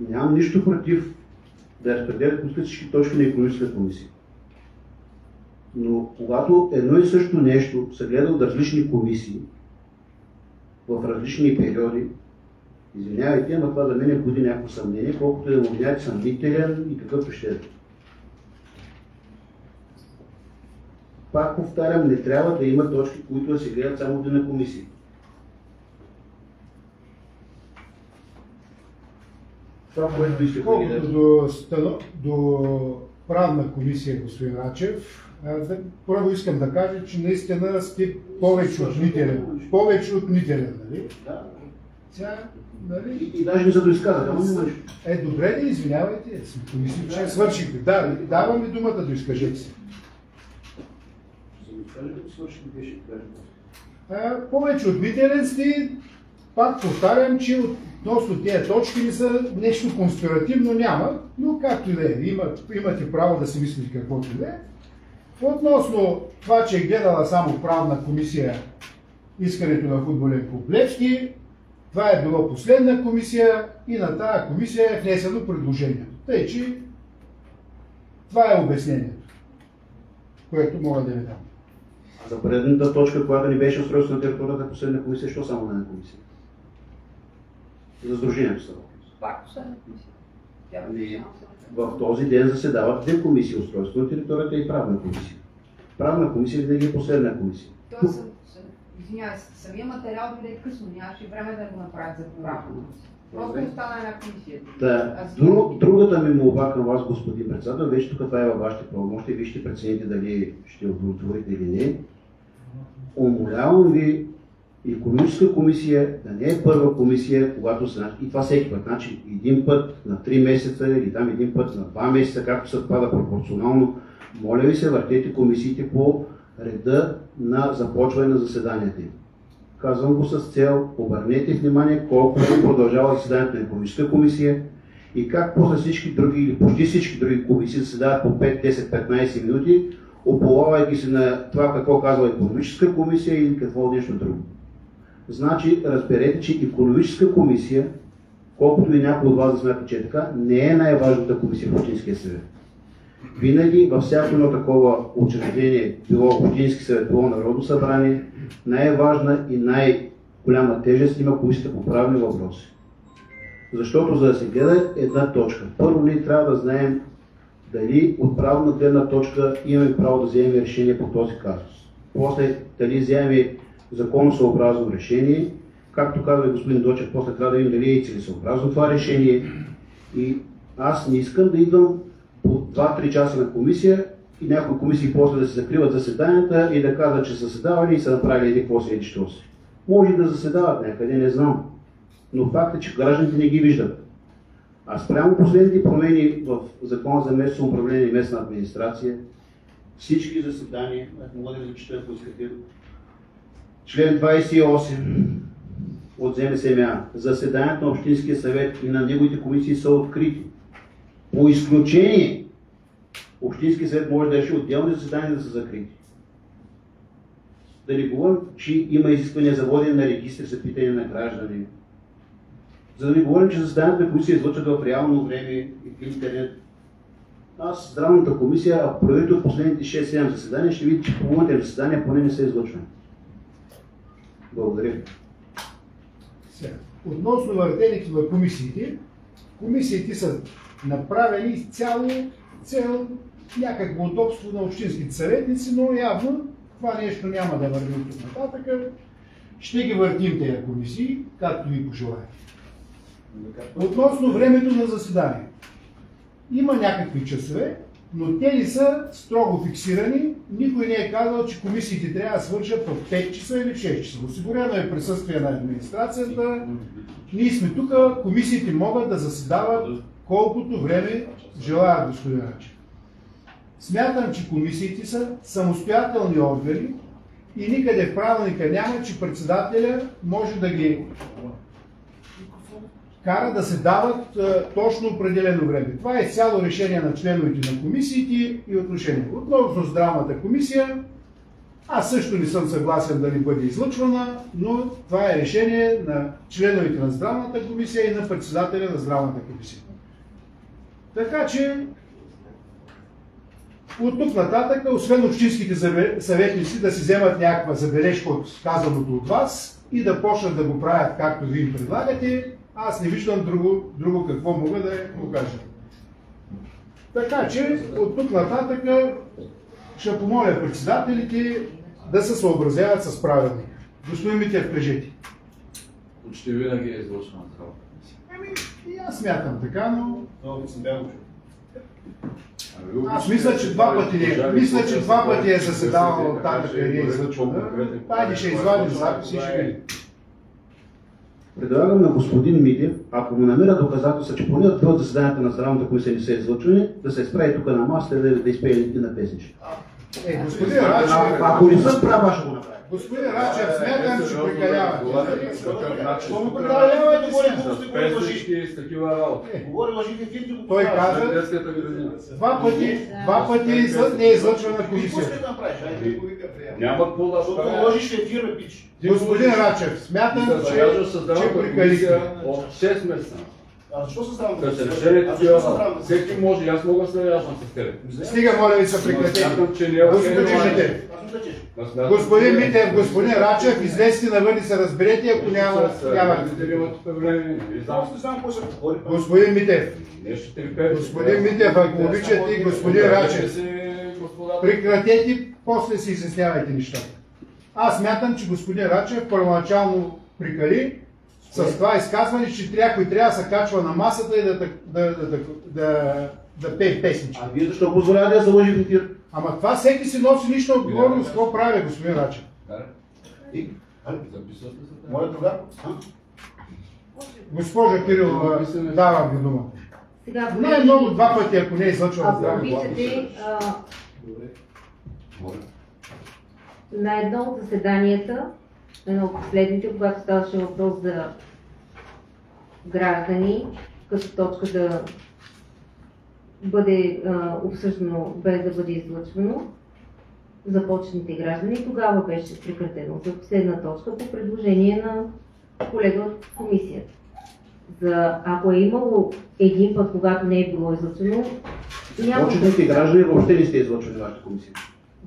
Нямам нищо против да разпределят по всички точки на икономическа комисия. Но когато едно и също нещо се гледа от различни комисии, в различни периоди, извинявайте, но това за мен буди някакво съмнение, колкото да му видяте съмнителен и какъвто ще е. Пак повтарям, не трябва да има точки, които да се гледат само от една комисия. Това, което искате да Колкото до правна комисия, господин Рачев, първо искам да кажа, че наистина сте повече от нителен. Повече от нителен, нали? Да. Сега, нали? И даже не се доизказах, ама не Добре, да извинявайте, мисля, че свършихте. Да, давам ви думата да изкажете се. Повече от нителен сте, пак повтарям, че относно тези точки не са нещо конспиративно няма, но както и да е, имате право да си мислите каквото и да е. Относно това, че е гледала само правна комисия искането на футболен клуб Левски, Това е било последна комисия и на тази комисия е внесено предложението. Тъй, че това е обяснението, което мога да ви дам. А за предната точка, която ни беше устройство на територията, последна комисия, що само на една комисия? За сдружението става. Пак последна комисия. Не, в този ден заседават две комисии, устройство на територията и правна комисия. Правна комисия винаги е последна комисия. Тоест, извинявай, самия материал дойде късно, нямаше време да го направят за правна комисия. Просто остана една комисия. Другата ми молба към вас, господин председател, вече тук това е във вашите правомощия, вие ще прецените дали ще удовлетворите или не. Умолявам ви, икономическа комисия да не е първа комисия, когато се... И това всеки път. Значи един път на 3 месеца или там един път на 2 месеца, както се отпада пропорционално. Моля ви се, въртете комисиите по реда на започване на заседанията им. Казвам го с цел, обърнете внимание колко продължава заседанието на икономическа комисия и как после всички други или почти всички други комисии заседават по 5, 10, 15 минути, ополавайки се на това какво казва икономическа комисия или какво нещо друго. Значи, разберете, че икономическа комисия, колкото и някой от вас да смята, че е така, не е най-важната комисия в Общинския съвет. Винаги във всяко едно такова учреждение, било Общински съвет, било Народно събрание, най-важна и най-голяма тежест има комисията по правни въпроси. Защото за да се гледа една точка, първо ние трябва да знаем дали от правна гледна точка имаме право да вземем решение по този казус. После дали вземем законосъобразно решение, както казва господин Дочев, после трябва да видим дали е целесъобразно това решение. И аз не искам да идвам по 2-3 часа на комисия и някои комисии после да се закриват заседанията и да казват, че са заседавали и са направили еди какво си, еди що си. Може да заседават някъде, не знам. Но факт е, че гражданите не ги виждат. А спрямо последните промени в Закона за местно управление и местна администрация, всички заседания, мога да ви зачета, ако искате, член 28 от ЗМСМА, заседанията на Общинския съвет и на неговите комисии са открити. По изключение, Общинския съвет може да реши отделни заседания да са закрити. Да не говорим, че има изисквания за водене на регистри за питане на граждани. За да не говорим, че заседанията на комисия излъчват в реално време и в интернет. Аз, здравната комисия, ако проверите от последните 6-7 заседания, ще видите, че половината заседания поне не са излъчвани. Благодаря. Относно въртенето на комисиите, комисиите са направени цел някакво удобство на общинските съветници, но явно това нещо няма да върви от тук нататък. Ще ги въртим тези комисии, както ви пожелаете. Относно времето на заседание. Има някакви часове, но те не са строго фиксирани. Никой не е казал, че комисиите трябва да свършат в 5 часа или 6 часа. Осигурено е присъствие на администрацията. Ние сме тук, комисиите могат да заседават колкото време желаят, господин Рачев. Смятам, че комисиите са самостоятелни органи и никъде в правилника няма, че председателя може да ги кара да се дават точно определено време. Това е цяло решение на членовете на комисиите и отношение. Относно здравната комисия, аз също не съм съгласен да не бъде излъчвана, но това е решение на членовете на здравната комисия и на председателя на здравната комисия. Така че, от тук нататък, освен общинските съветници да си вземат някаква забележка от казаното от вас и да почнат да го правят както ви им предлагате, аз не виждам друго какво мога да го кажа. Така че, от тук нататък ще помоля председателите да се съобразяват с правилника. Господин Митев, кажете. Почти винаги е излъчвана такава комисия. И аз смятам така, но... Много съм бял чул. Аз мисля, че два пъти е заседавал от тази къде е излъчвана. Пайде ще извадим записи и ще видим. Предлагам на господин Митев, ако му намира доказателства, че поне от заседанията на здравната комисия не са излъчвани, да се изправи тук на масата и да изпее на песниче. Господин Рачев, Ако не съм прав, ще го направя. господин Рачев, смятам, че прекалявате. Защо ме прекалявате, говори глупости, говори лъжи. Песнички с такива работи. Говори лъжи, вие го Той каза, Детската градина. два пъти не е излъчвана Какво комисията. искате да направиш? Айде, Няма какво да защото правя. лъжиш е фирма, пич. Господин Рачев, смятам, че прекалихте. От 6 месеца. А защо се здравно? Като се решение такива, всеки може, и аз мога да се наяждам с тебе. Стига, моля ви се, прекратете. Смятам, че не е Господин Митев, Аз мисля, че господин Митев, господин Рачев, излезте навън и се разберете, ако няма. Само не знам какво се говори. Господин Митев, господин Митев, ако обичате, господин Рачев, прекратете, после си изяснявайте нещата. Аз смятам, че господин Рачев първоначално прикали с това изказване, че някой трябва да се качва на масата и да пее песнички. А вие защо позволявате да се лъжи в ефир? Ама това всеки си носи лична отговорност. Какво прави, господин Рачев? Моля тогава. Госпожа Кирилова, давам ви дума. Сега, Най-много два пъти, ако не е излъчвана ако здраве. обичате, на едно от заседанията, едно от последните, когато ставаше въпрос за граждани, като точка да бъде обсъждано без да бъде излъчвано за почетните граждани, тогава беше прекратено за последна точка по предложение на колега от комисията. Ако е имало един път, когато не е било излъчено, няма... Почетните граждани въобще не сте излъчвали вашата комисия.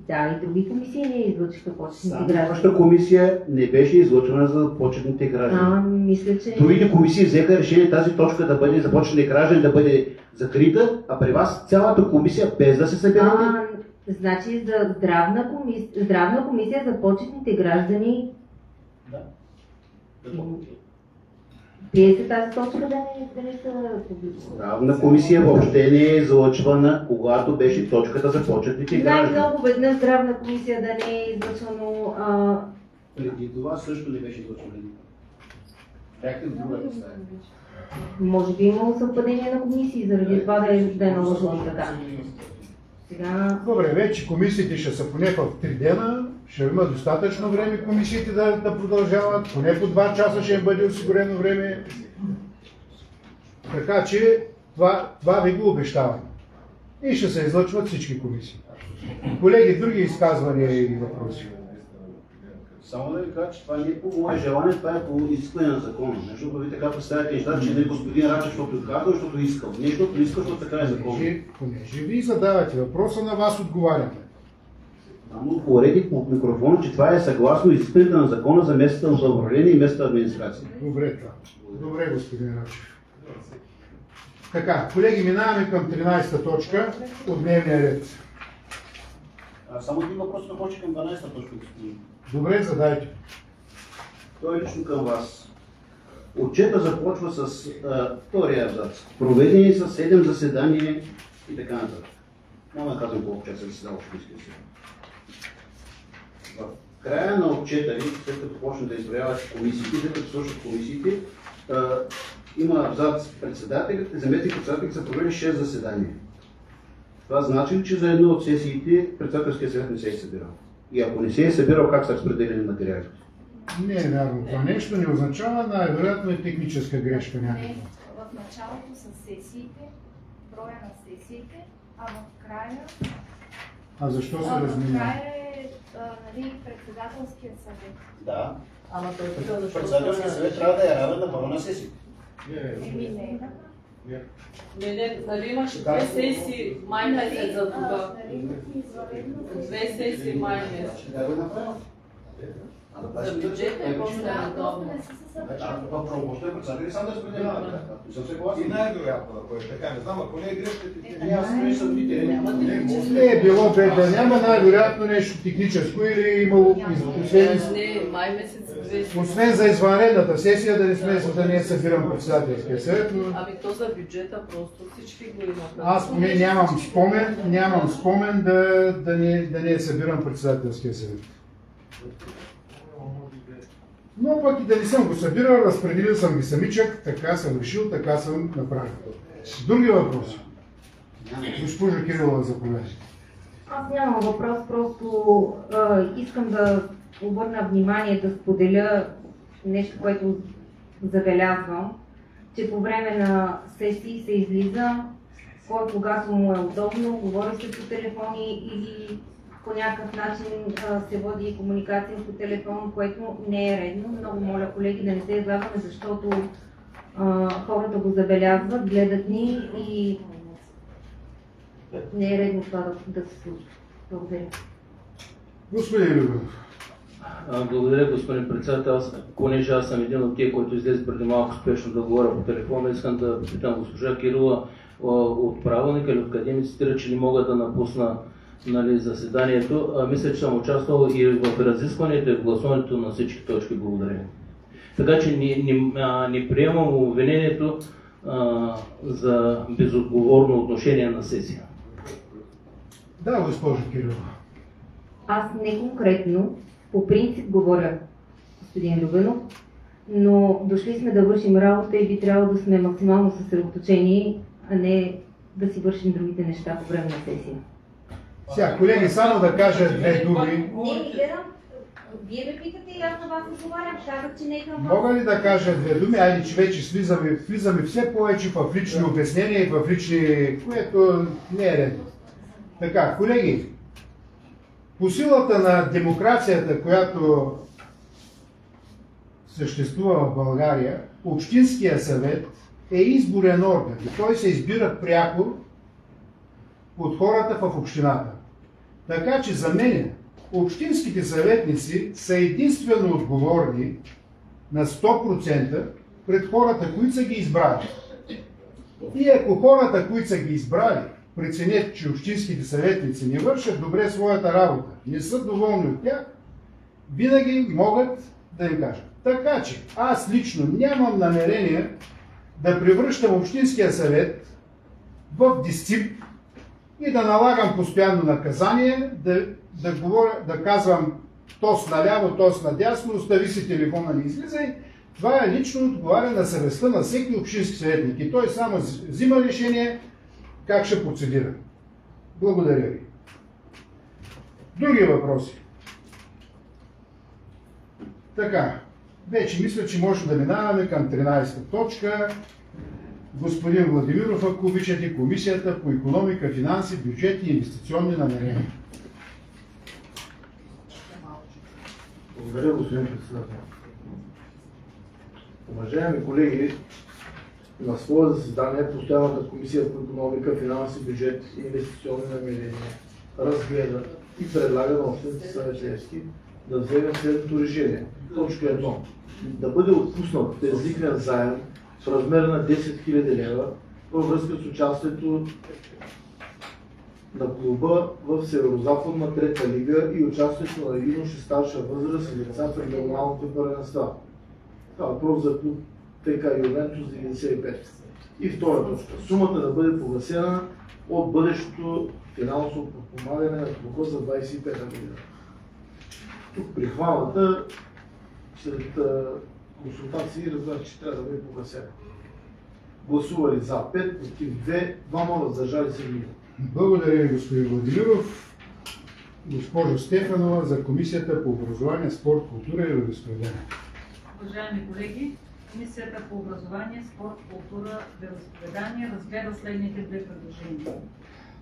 Да, и други комисии не излъчиха почетните Само граждани. вашата комисия не беше излъчвана за почетните граждани. Мисля, че... Другите комисии взеха решение тази точка да бъде за почетните граждани да бъде закрита, а при вас цялата комисия без да се събирате. Значи за здравна комисия за почетните граждани прие се тази точка да не са публикувани. Здравна комисия въобще не е излъчвана, когато беше точката за почетните граждани. Най-много веднъж здравна комисия да не е излъчвано... Преди това също не беше излъчвано. Бяхте в друга представя. Може би имало съвпадение на комисии, заради това да е наложено така. Сега... Добре, вече комисиите ще са поне в 3 дена, ще има достатъчно време комисиите да продължават, поне по 2 часа ще им бъде осигурено време. Така че това ви го обещавам. И ще се излъчват всички комисии. Колеги, други изказвания и въпроси? Само да ви кажа, че това не е по мое желание, това е по изискване на закона. Защото ви така представяте нещата, че не господин Рачев, защото изказва, защото искал. Не защото искал, защото така е закон. Понеже ви задавате въпроса, на вас отговаряме. Само отговорете по микрофона, че това е съгласно изискването на закона за местата на самоуправление и местната администрация. Добре, това. Добре, господин Рачев. Така, колеги, минаваме към 13-та точка от дневния ред. Само един въпрос да почне към 12-та точка, господин. Добре, задайте. Той е лично към вас. Отчета започва с втория абзац. Проведени са 7 заседания и така нататък. Няма да казвам колко часа заседава Общинския съвет. В края на отчета ви, след като почне да изброявате комисиите, след като слушат комисиите, има абзац председателят и заместник-председателите са провели 6 заседания. Това значи ли, че за едно от сесиите председателския съвет не се е събирал? И ако не се е събирал, как са разпределени материалите? Не е вярно. Това нещо не означава, най-вероятно е техническа грешка някаква. В началото са сесиите, броя на сесиите, а в края... А защо се В размина? края е председателския съвет. Да. Ама той Председателския съвет трябва да е равен на броя на сесиите. Не, нали имаш 2 сесии май месец за това. 2 сесии май месец. Да го направим. За бюджета е просто редовно. Това правомощно е председатели сам да разпределяват. Съм съгласен. И най-вероятно, ако е така, не знам, ако не е грешката, Аз не съм видел. Не е било бе да няма, най-вероятно нещо техническо или е имало, Не, май месец 2. освен за извънредната сесия, да не е събиран председателския съвет, но Ами то за бюджета просто всички го имаха. аз поне нямам спомен да не е събиран председателския съвет. Но пък и да не съм го събирал, разпределил съм ги самичък, така съм решил, така съм направил. Други въпроси? Госпожа Кирилова, заповядайте. Аз нямам въпрос, просто искам да обърна внимание, да споделя нещо, което забелязвам, че по време на сесии се излиза, кой когато му е удобно, говори се по телефони или по някакъв начин се води комуникация по телефон, което не е редно. Много моля колеги да не се излагаме, защото хората го забелязват, гледат ни и не е редно това да се случва. Благодаря. Господин Любенов. Благодаря, господин председател. Понеже аз съм един от тия, който излезе преди малко спешно да говоря по телефона, искам да питам госпожа Кирова от правилника или откъде ми цитира, че не мога да напусна заседанието. Мисля, че съм участвал и в разискването и в гласуването на всички точки. Благодаря. Така че не приемам обвинението за безотговорно отношение на сесия. Да, госпожо Кирова. Аз не конкретно, по принцип говоря, господин Любенов, но дошли сме да вършим работа и би трябвало да сме максимално съсредоточени, а не да си вършим другите неща по време на сесия. Сега, колеги, само да кажа две думи. Не, гледам. Вие ме питате и аз на вас отговарям. Казах, че не е към вас. Мога ли да кажа две думи? Айде, че вече влизаме все повече в лични обяснения и в лични, което не е редно. Така, колеги, по силата на демокрацията, която съществува в България, Общинския съвет е изборен орган и той се избира пряко от хората в общината. Така че за мен общинските съветници са единствено отговорни на 100% пред хората, които са ги избрали. И ако хората, които са ги избрали, преценят, че общинските съветници не вършат добре своята работа, не са доволни от тях, винаги могат да им кажат. Така че аз лично нямам намерение да превръщам Общинския съвет в дисцип и да налагам постоянно наказание, да казвам тос наляво, тос надясно, остави си телефона, не излизай. Това е лично отговаря на съвестта на всеки общински съветник и той само взима решение как ще процедира. Благодаря ви. Други въпроси? Така, вече мисля, че може да минаваме към 13-та точка. Господин Владимиров, ако обичате, Комисията по икономика, финанси, бюджет и инвестиционни намерения. Благодаря, господин председател. Уважаеми колеги, на свое заседание Постоянната комисия по икономика, финанси, бюджет и инвестиционни намерения разгледа и предлага на общинските съветници да вземе следното решение. Точка 1. Да бъде отпуснат безлихвен заем в размер на 10 000 лева във връзка с участието на клуба в Северо-Западна трета лига и участието на юноши старша възраст и деца в регионалните първенства. Това е въпрос за клуб ТК Ювентус 95. И втора точка. Сумата да бъде погасена от бъдещото финансово подпомагане на клуба за 25-та година. Тук при хвалата, след консултации, разбрах, че трябва да бъде погасена. Гласували за 5, против 2, 2 въздържали се 0. Благодаря ви, господин Владимиров. Госпожо Стефанова за Комисията по образование, спорт, култура и вероизповедание. Уважаеми колеги, Комисията по образование, спорт, култура и вероизповедание разгледа следните две предложения.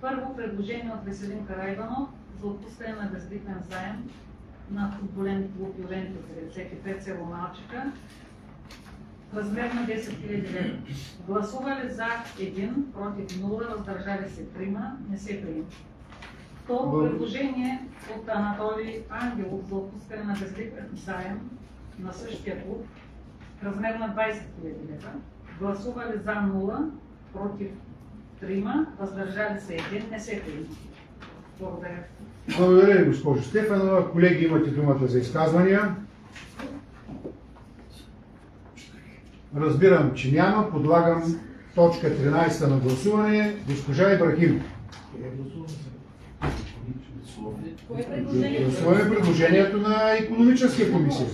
Първо предложение от Веселин Карайванов за отпускане на безлихвен заем на футболен клуб Ювентус 95 село Малчика в размер на 10 000 лева. Гласували за 1, против 0, въздържали се 3, не се приема. Второ предложение от Анатолий Ангелов за отпускане на безлихвен заем на същия клуб в размер на 20 000 лева. Гласували за 0, против 3, въздържали се 1, не се приема. Благодаря. Благодаря ви, госпожо Стефанова. Колеги, имате думата за изказвания. Разбирам, че няма. Подлагам точка 13 на гласуване. Госпожа Ибрахим. Гласуваме предложението на икономическия комисия.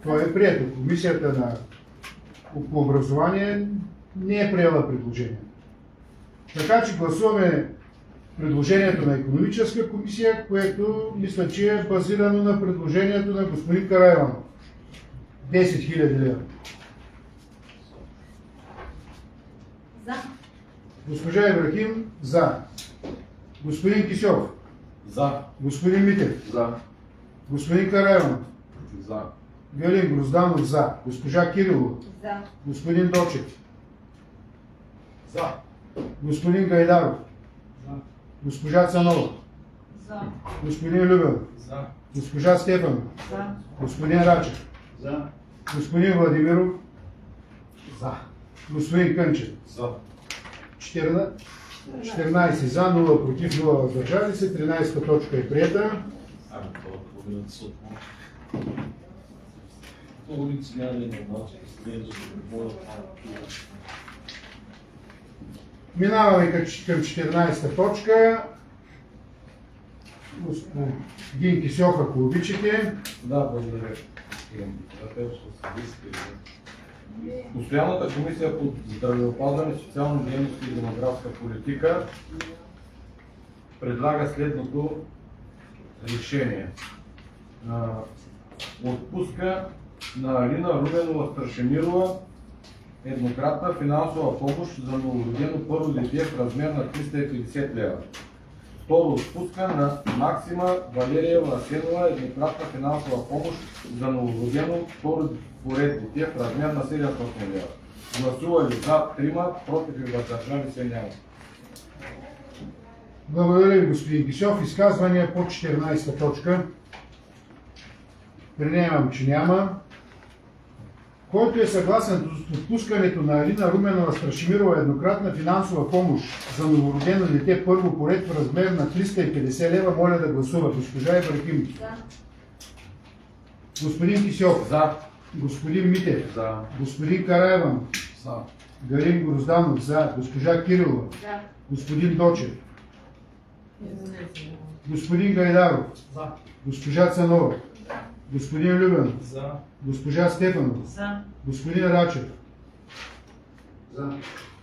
Това е прието. Комисията по образование не е приела предложение. Така че гласуваме предложението на економическа комисия, което мисля, че е базирано на предложението на господин Караиванов. 10 000 лева. За. Госпожа Ибрахим за. Господин Кисьов. За. Господин Митев. За. Господин Караиванов. За. Галин Грозданов за. Госпожа Кирилова. За. Господин Дочев. За. Господин Гайдаров. За. Госпожа Цанова. За. Господин Любен. За. Госпожа Стефанова. За. Господин Рачев. За. Господин Владимиров. За. Господин Кънчев. За. 14 за, 0 против, 0 въздържали се. 13 точка е приета. Половината са отмък. Половината няма ли нормално? Минаваме към 14 точка. Господин Кисьов, ако обичате. Да, благодаря. Постоянната комисия по здравеопазване, социална дейност и демографска политика предлага следното решение. Отпуска на Алина Руменова Страшемирова еднократна финансова помощ за новородено първо дете в размер на 350 лева. Второ, отпуска на Максима Валериева Асенова еднократна финансова помощ за новородено второ поред дете в размер на 700 лева. Гласували за 3, против и въздържали се няма. Благодаря ви, господин Кисьов. Изказвания по 14 точка. Приемам, че няма. Който е съгласен с отпускането на Алина Руменова Страшимирова еднократна финансова помощ за новородено дете първо поред в размер на 350 лева, моля да гласува. Госпожа Ибрахим. За. Господин Кисьов. За. Господин Митев. За. Господин Караиванов. За. Галин Грозданов. За. Госпожа Кирилова. За. Господин Дочев. Господин Гайдаров. За. Госпожа Цанова. Господин Любен. За. Госпожа Стефанова. За. Господин Рачев. За.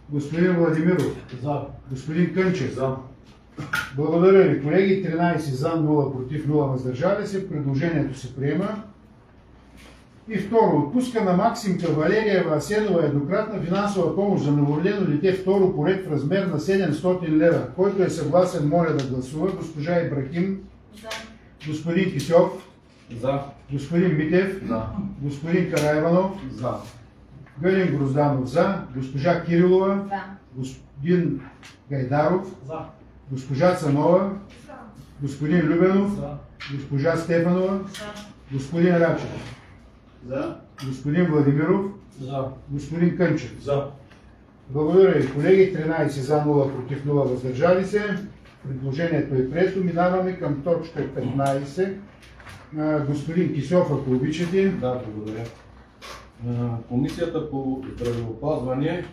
Господин Владимиров. За. Господин Кънчев. За. Благодаря ви, колеги. 13 за, 0 против, 0 въздържали се. Предложението се приема. И второ, отпуска на Максимка Валериева Асенова еднократна финансова помощ за новородено дете второ поред в размер на 700 лева. Който е съгласен, моля да гласува. Госпожа Ибрахим. За. Господин Кисьов. За. Господин Митев. За. Господин Караиванов. За. Галин Грозданов за. Госпожа Кирилова. За. Господин Гайдаров. За. Госпожа Цанова. За. Господин Любенов. За. Госпожа Стефанова. За. Господин Рачев. За. Господин Владимиров. За. Господин Кънчев. За. Благодаря ви, колеги. 13 за, 0 против, 0 въздържали се. Предложението е прието. Минаваме към точка 15. Господин Кисьов, ако обичате. Да, благодаря. Комисията по здравеопазване,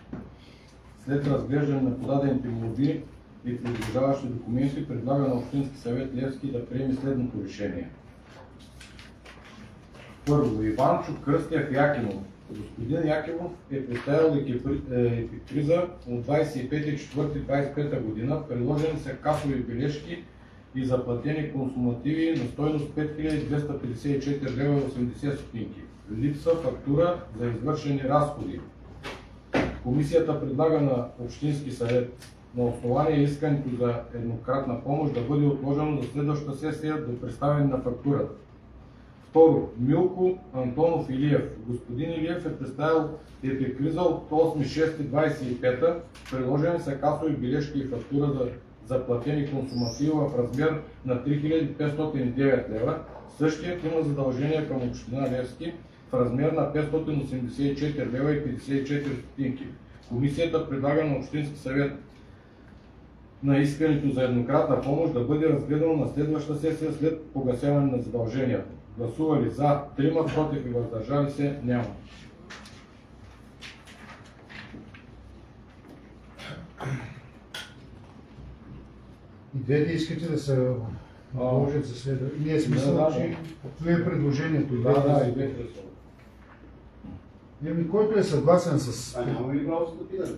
след разглеждане на подадените молби и придружаващи документи, предлага на Общински съвет Левски да приеме следното решение. Първо, Иванчо Кръстев Якимов. Господин Якимов е представил епикриза от 25.4.25 година. Приложени са касови бележки и заплатени консумативи на стойност 5254 лева и 80 стотинки. Липса фактура за извършени разходи. Комисията предлага на Общински съвет на основание искането за еднократна помощ да бъде отложено за следващата сесия до представяне на фактурата. Второ, Милко Антонов Илиев. Господин Илиев е представил епикриза от 8.6.25. Приложени са касови бележки и фактура за заплатени консумативи в размер на 3509 лева. Същият има задължения към община Левски в размер на 584 лева и 54 стотинки. Комисията предлага на Общински съвет на искането за еднократна помощ да бъде разгледано на следващата сесия след погасяване на задължението. Гласували за 3, против и въздържали се няма. И двете искате да се наложат за следващата. Не е смисъл, че това е предложението. Да, и двете са. Който е съгласен с... А нямаме ли право да питаме?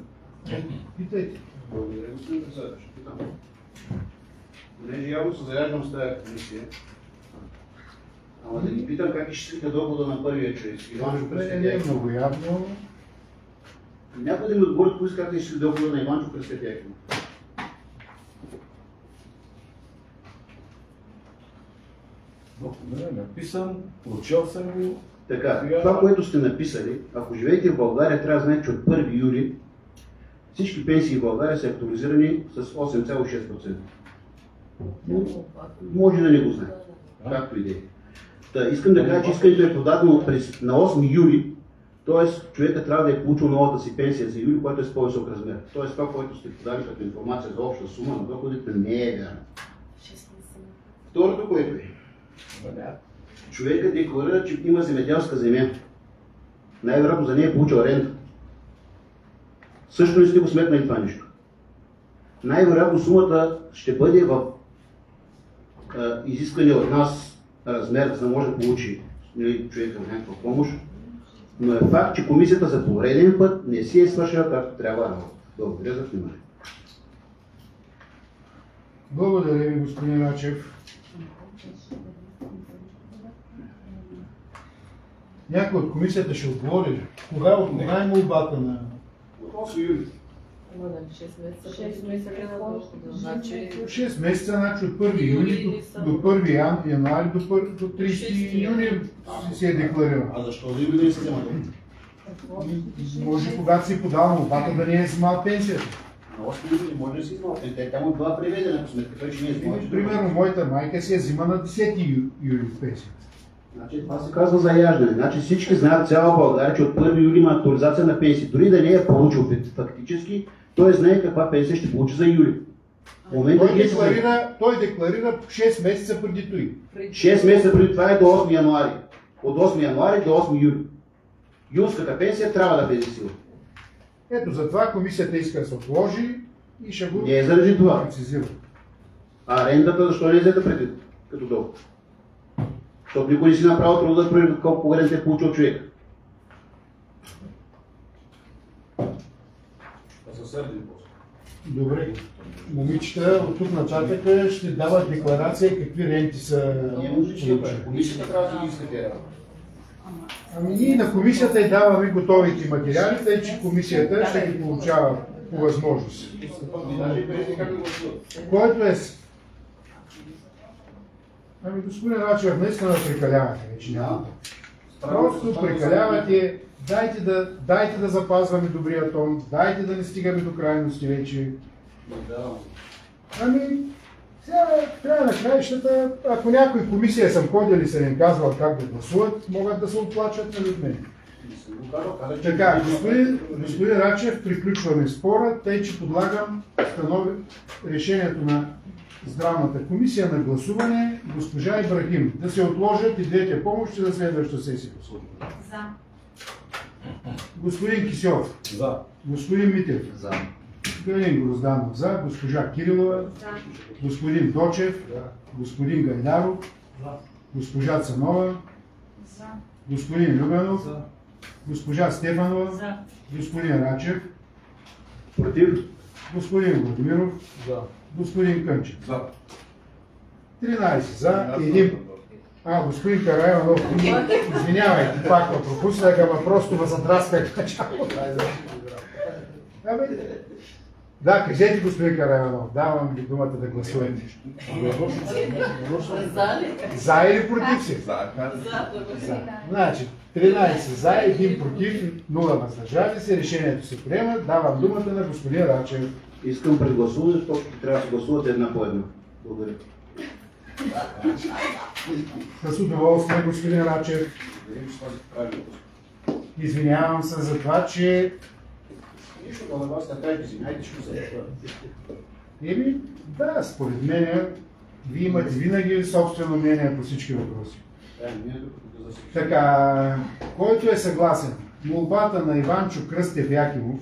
Питайте. Благодаря, господин председател. Ще питам. Понеже явно се заряждам с тази комисия, ама да ги питам как изчислиха дохода на първия човек. Иванчо Не е Кръстев. много явно. Някой да ми отговори кои как изчисли дохода на Иванчо Кръстев Якимов. Документ е написан, прочел съм го. Така, това, което сте написали, ако живеете в България, трябва да знаете, че от 1 юли всички пенсии в България са актуализирани с 8,6%. Може да не го знаете, както и да е. Та, искам да кажа, че искането е подадено на 8 юли, т.е. човека трябва да е получил новата си пенсия за юли, която е с по-висок размер. Т.е. това, което сте подали като информация за обща сума на доходите, не е вярно. Второто, което е, човека декларира, че има земеделска земя. Най-вероятно за нея е получил рента. Също не сте го сметнали това нещо. Най-вероятно сумата ще бъде в изискване от нас размер, за да може да получи човека някаква помощ. Но е факт, че комисията за пореден път не си е свършила както трябва работа. Благодаря за внимание. Благодаря ви, господин Рачев. Някой от комисията ще отговори ли? Кога е молбата на... От 8 юли. Ама на 6 месеца на дохода. Значи... 6 месеца, значи от 1 юли до 1 януари до 30 юни си е декларирал. А защо за юли да не се взема? Може когато си подал молбата да не е взимал пенсията. На 8 юли не може да си взема. Тя му била преведена по сметка, той че не е взимал. Примерно моята майка си я взима на 10 юли пенсията. Значи това се казва заяждане. Значи всички знаят цяла България, че от 1 юли има актуализация на пенсии. Дори да не е получил фактически, той знае каква пенсия ще получи за юли. Той декларира 6 месеца преди той. 6 месеца преди това е до 8 януари. От 8 януари до 8 юли. Юлската пенсия трябва да влезе в сила. Ето затова комисията иска да се отложи и ще го Не е заради това. прецизира. А рентата защо не е взета предвид като доход? Защото никой не си направил труда да провери колко рента е получил човек. Добре. Момичета от тук нататък ще дават декларация какви ренти са получили. Комисията трябва да ги иска тя. Ами ние на комисията и даваме готовите материали, тъй че комисията ще ги получава по възможност. Който е... Ами господин Рачев, наистина прекалявате вече няма. Просто прекалявате, дайте да запазваме добрия тон, дайте да не стигаме до крайности вече. Ами, сега трябва на краищата, ако някой комисия съм ходил и съм им казвал как да гласуват, могат да се отплачат на мен. Така, господин Рачев, приключваме спора, тъй че подлагам решението на Здравната комисия на гласуване госпожа Ибрахим. Да се отложат и двете помощи за следващата сесия. За. Господин Кисьов. За. Господин Митев. За. Галин Грозданов. За. Госпожа Кирилова. За. Господин Дочев. Господин Гайдаров. Госпожа Цанова. За. Господин Любенов. Госпожа Стефанова. За. Господин Рачев. Против? Господин Владимиров. За. Господин Кънчев. За. 13 за, един. Господин Караиванов, извинявайте, пак ме пропуснах, ама просто ме задрасках в началото. Да, кажете, господин Караиванов, давам ви думата да гласувате. За ли? За или против си? За. Значи, 13 за, 1 против, 0 въздържали се, решението се приема. Давам думата на господин Рачев. Искам прегласуване, защото трябва да се гласувате една по една. Благодаря. С удоволствие, господин Рачев. Извинявам се за това, че... Нищо на вас не кажете, извиняйте, ще се Да, според мен, вие имате винаги собствено мнение по всички въпроси. Така, който е съгласен, молбата на Иванчо Кръстев Якимов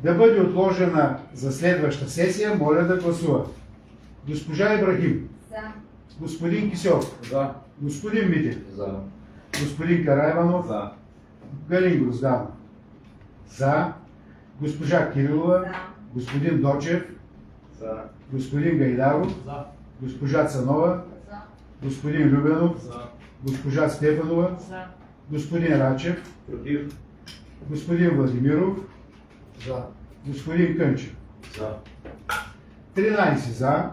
да бъде отложена за следваща сесия, моля да гласува. Госпожа Ибрахим. За. Господин Кисьов. За. Господин Митев. За. Господин Караиванов. За. Галин Грозданов. За. Госпожа Кирилова. За. Господин Дочев. За. господин Гайдаров, За. госпожа Цанова, За. господин Любенов, За. госпожа Стефанова, За. господин Рачев, Против. господин Владимиров, За. господин Кънчев. За. 13 за,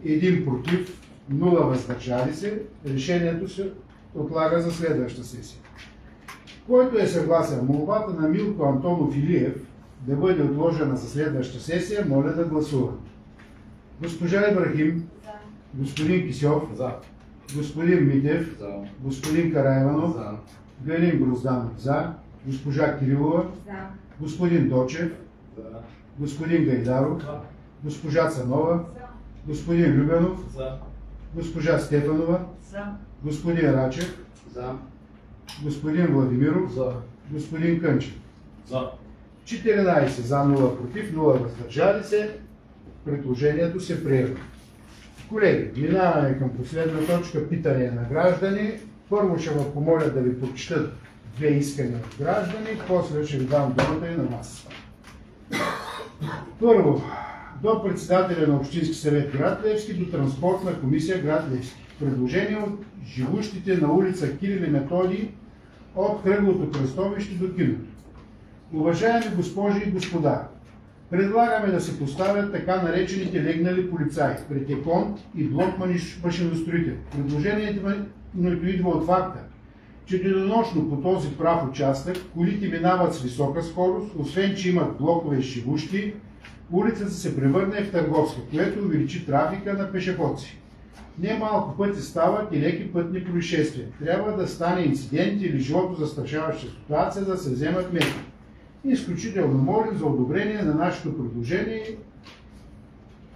1 против, 0 въздържали се. Решението се отлага за следваща сесия. Който е съгласен молбата на Милко Антонов Илиев да бъде отложена за следваща сесия, моля да гласува. Госпожа Ибрахим, За. господин Кисьов, За. господин Митев, За. господин Караиванов, За. Галин Грозданов за, госпожа Кирилова, За. господин Дочев, За. господин Гайдаров, госпожа Цанова, господин Любенов, За. госпожа Стефанова, За. господин Рачев, За. господин Владимиров, За. господин Кънчев. За. 14 за, 0 против, 0 въздържали се. Предложението се приема. Колеги, минаваме към последна точка – питане на граждани. Първо ще ви помоля да ви прочитат 2 искания от граждани, после ще ви дам думата и на вас. Първо, до председателя на Общински съвет град Левски, до Транспортна комисия град Левски. Предложение от живущите на улица Кирил и Методий от кръглото кръстовище до киното. Уважаеми госпожи и господа, предлагаме да се поставят така наречените легнали полицаи, претекон и блок машиностроител. Предложението идва от факта, че денонощно по този прав участък колите минават с висока скорост, освен че имат блокове и живущи, улицата се превърне в търговска, което увеличи трафика на пешеходци. Немалко пъти стават и леки пътни происшествия. Трябва да стане инцидент или живото застрашаваща ситуация, да се вземат мерки. Изключително молим за одобрение на нашето предложение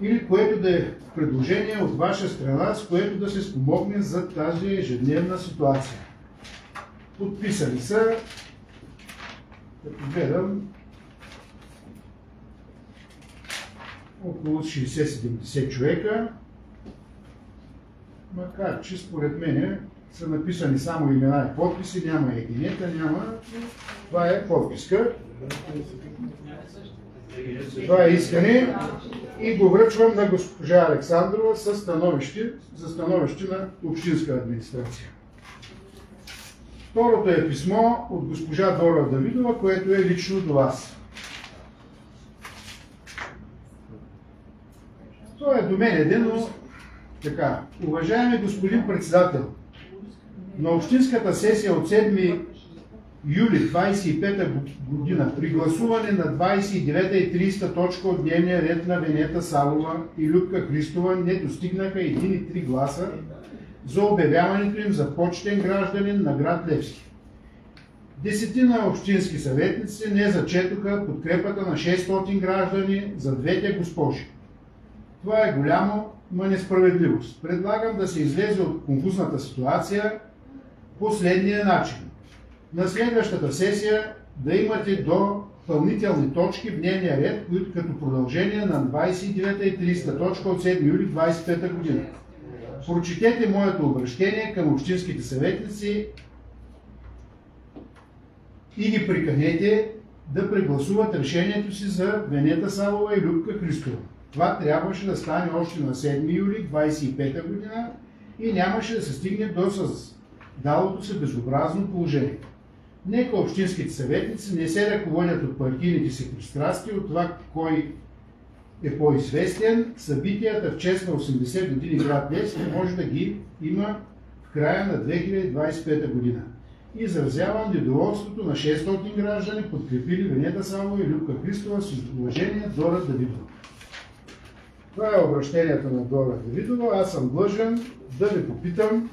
или което да е предложение от ваша страна, с което да се спомогне за тази ежедневна ситуация. Подписани са, като гледам, около 60-70 човека, макар че според мен са написани само имена и подписи, няма егенета, няма. Това е подписка. Това е искане и го връчвам на госпожа Александрова със становище за становище на Общинска администрация. Второто е писмо от госпожа Дора Давидова, което е лично до вас. То е до мен един, но така. Уважаеми господин председател, на Общинската сесия от 7 юли 25 година при гласуване на 29 и 30 точка от дневния ред на Венета Савова и Любка Христова не достигнаха 1 и 3 гласа за обявяването им за почетен гражданин на град Левски. 10 общински съветници не зачетоха подкрепата на 600 граждани за двете госпожи. Това е голямо несправедливост. Предлагам да се излезе от конфузната ситуация последния начин. На следващата сесия да имате допълнителни точки в дневния ред, които като продължение на 29 и 30 точка от 7 юли 25 година. Прочетете моето обращение към общинските съветници и ги приканете да прегласуват решението си за Венета Савова и Любка Христова. Това трябваше да стане още на 7 юли 25 година и нямаше да се стигне до създалото се безобразно положение. Нека общинските съветници не се ръководят от партийните си пристрастия, от това кой е по-известен. Събитията в чест на 80 години град Левски може да ги има в края на 2025 година. Изразявам недоволството на 600 граждани, подкрепили Венета Савова и Любка Христова с уважение Дора Давидова. Това е обращението на Дора Давидова. Аз съм длъжен да ви попитам,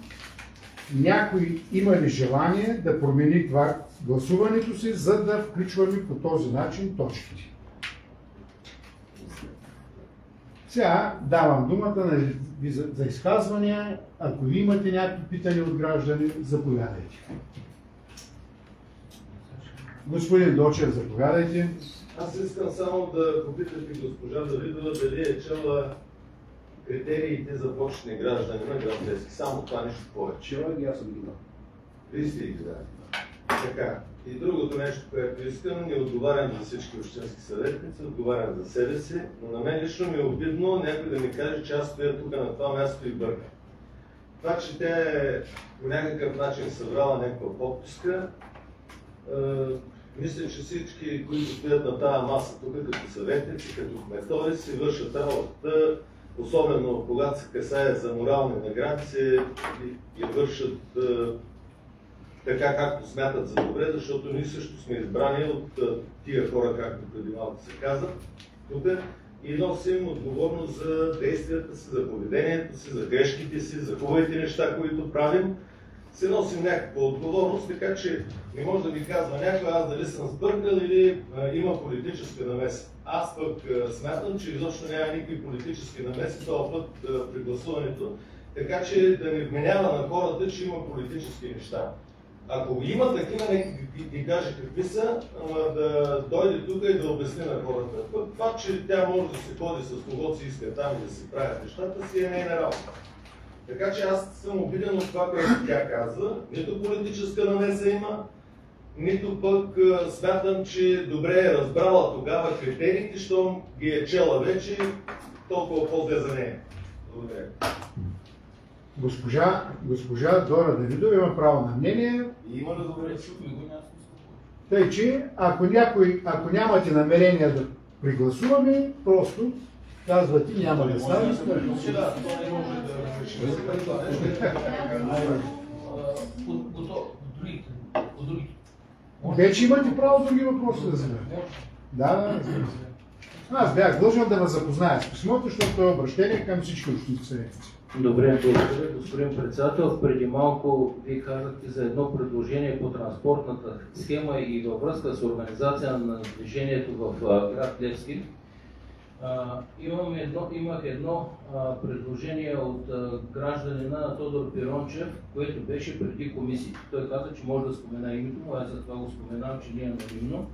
някой има ли желание да промени това гласуването си, за да включваме по този начин точките. Сега давам думата за изказвания. Ако ви имате някакви питания от граждани, заповядайте. Господин Дочев, заповядайте. Аз искам само да попитате госпожа Давидова дали е чела критериите за почетни граждани на град Левски. Само това нещо повече. Чела ги, аз съм ги дал. Вие сте ги дали. Така. И другото нещо, което искам, не отговарям за всички общински съветници, отговарям за себе си, но на мен лично ми е обидно някой да ми каже, че аз стоя тук на това място и бърка. Това, че тя е по някакъв начин събрала някаква подписка, мисля, че всички, които стоят на тази маса тук, като съветници, като кметове, си вършат работата, особено когато се касае за морални награди, и вършат така, както смятат за добре, защото ние също сме избрани от тия хора, както преди малко се каза тук, и носим отговорност за действията си, за поведението си, за грешките си, за хубавите неща, които правим. Се носим някаква отговорност, така че не може да ми казва някой, аз дали съм сбъркал или има политическа намеса. Аз пък смятам, че изобщо няма никакви политически намеси този път при гласуването, така че да не вменява на хората, че има политически неща. Ако има такива, нека ги каже какви са, да дойде тук и да обясни на хората. Това, че тя може да се ходи с когото си иска там и да си правят нещата, си е нейна работа. Така че аз съм обиден от това, което тя казва. Нито политическа намеса има, нито пък смятам, че добре е разбрала тогава критериите, щом ги е чела вече, толкова по-зле за нея. Благодаря. Госпожа Дора Давидова има право на мнение. Има да добре, чухме го някакво. Тъй, че ако нямате намерение да пригласуваме, просто казвате няма да стане. Вече имате право други въпроси да зададете. Да, разбира се. Аз бях длъжен да ме запозная с писмото, защото е обращение към всички общински съветници. Добре, благодаря, господин председател. Преди малко вие казахте за едно предложение по транспортната схема и във връзка с организация на движението в град Левски. Имах едно предложение от гражданина Тодор Пирончев, което беше преди комисиите. Той каза, че може да спомена името му, аз за това го споменавам, че не е анонимно.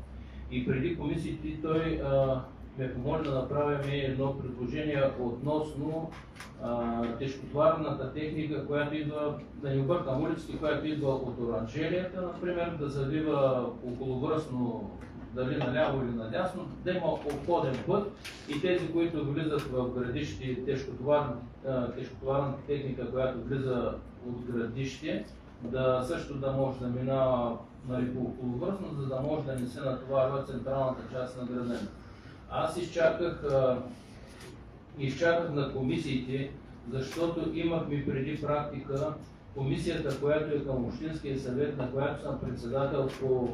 И преди комисиите той ме помоли да направим едно предложение относно тежкотоварната техника, която идва, да не объркам улиците, която идва от оранжерията, например, да завива околовръстно, дали наляво или надясно, да има обходен път и тези, които влизат в градище, тежкотоварната техника, която влиза от градище, също да може да минава по околовръстно, за да може да не се натоварва централната част на града. Аз изчаках на комисиите, защото имахме преди практика комисията, която е към Общинския съвет, на която съм председател по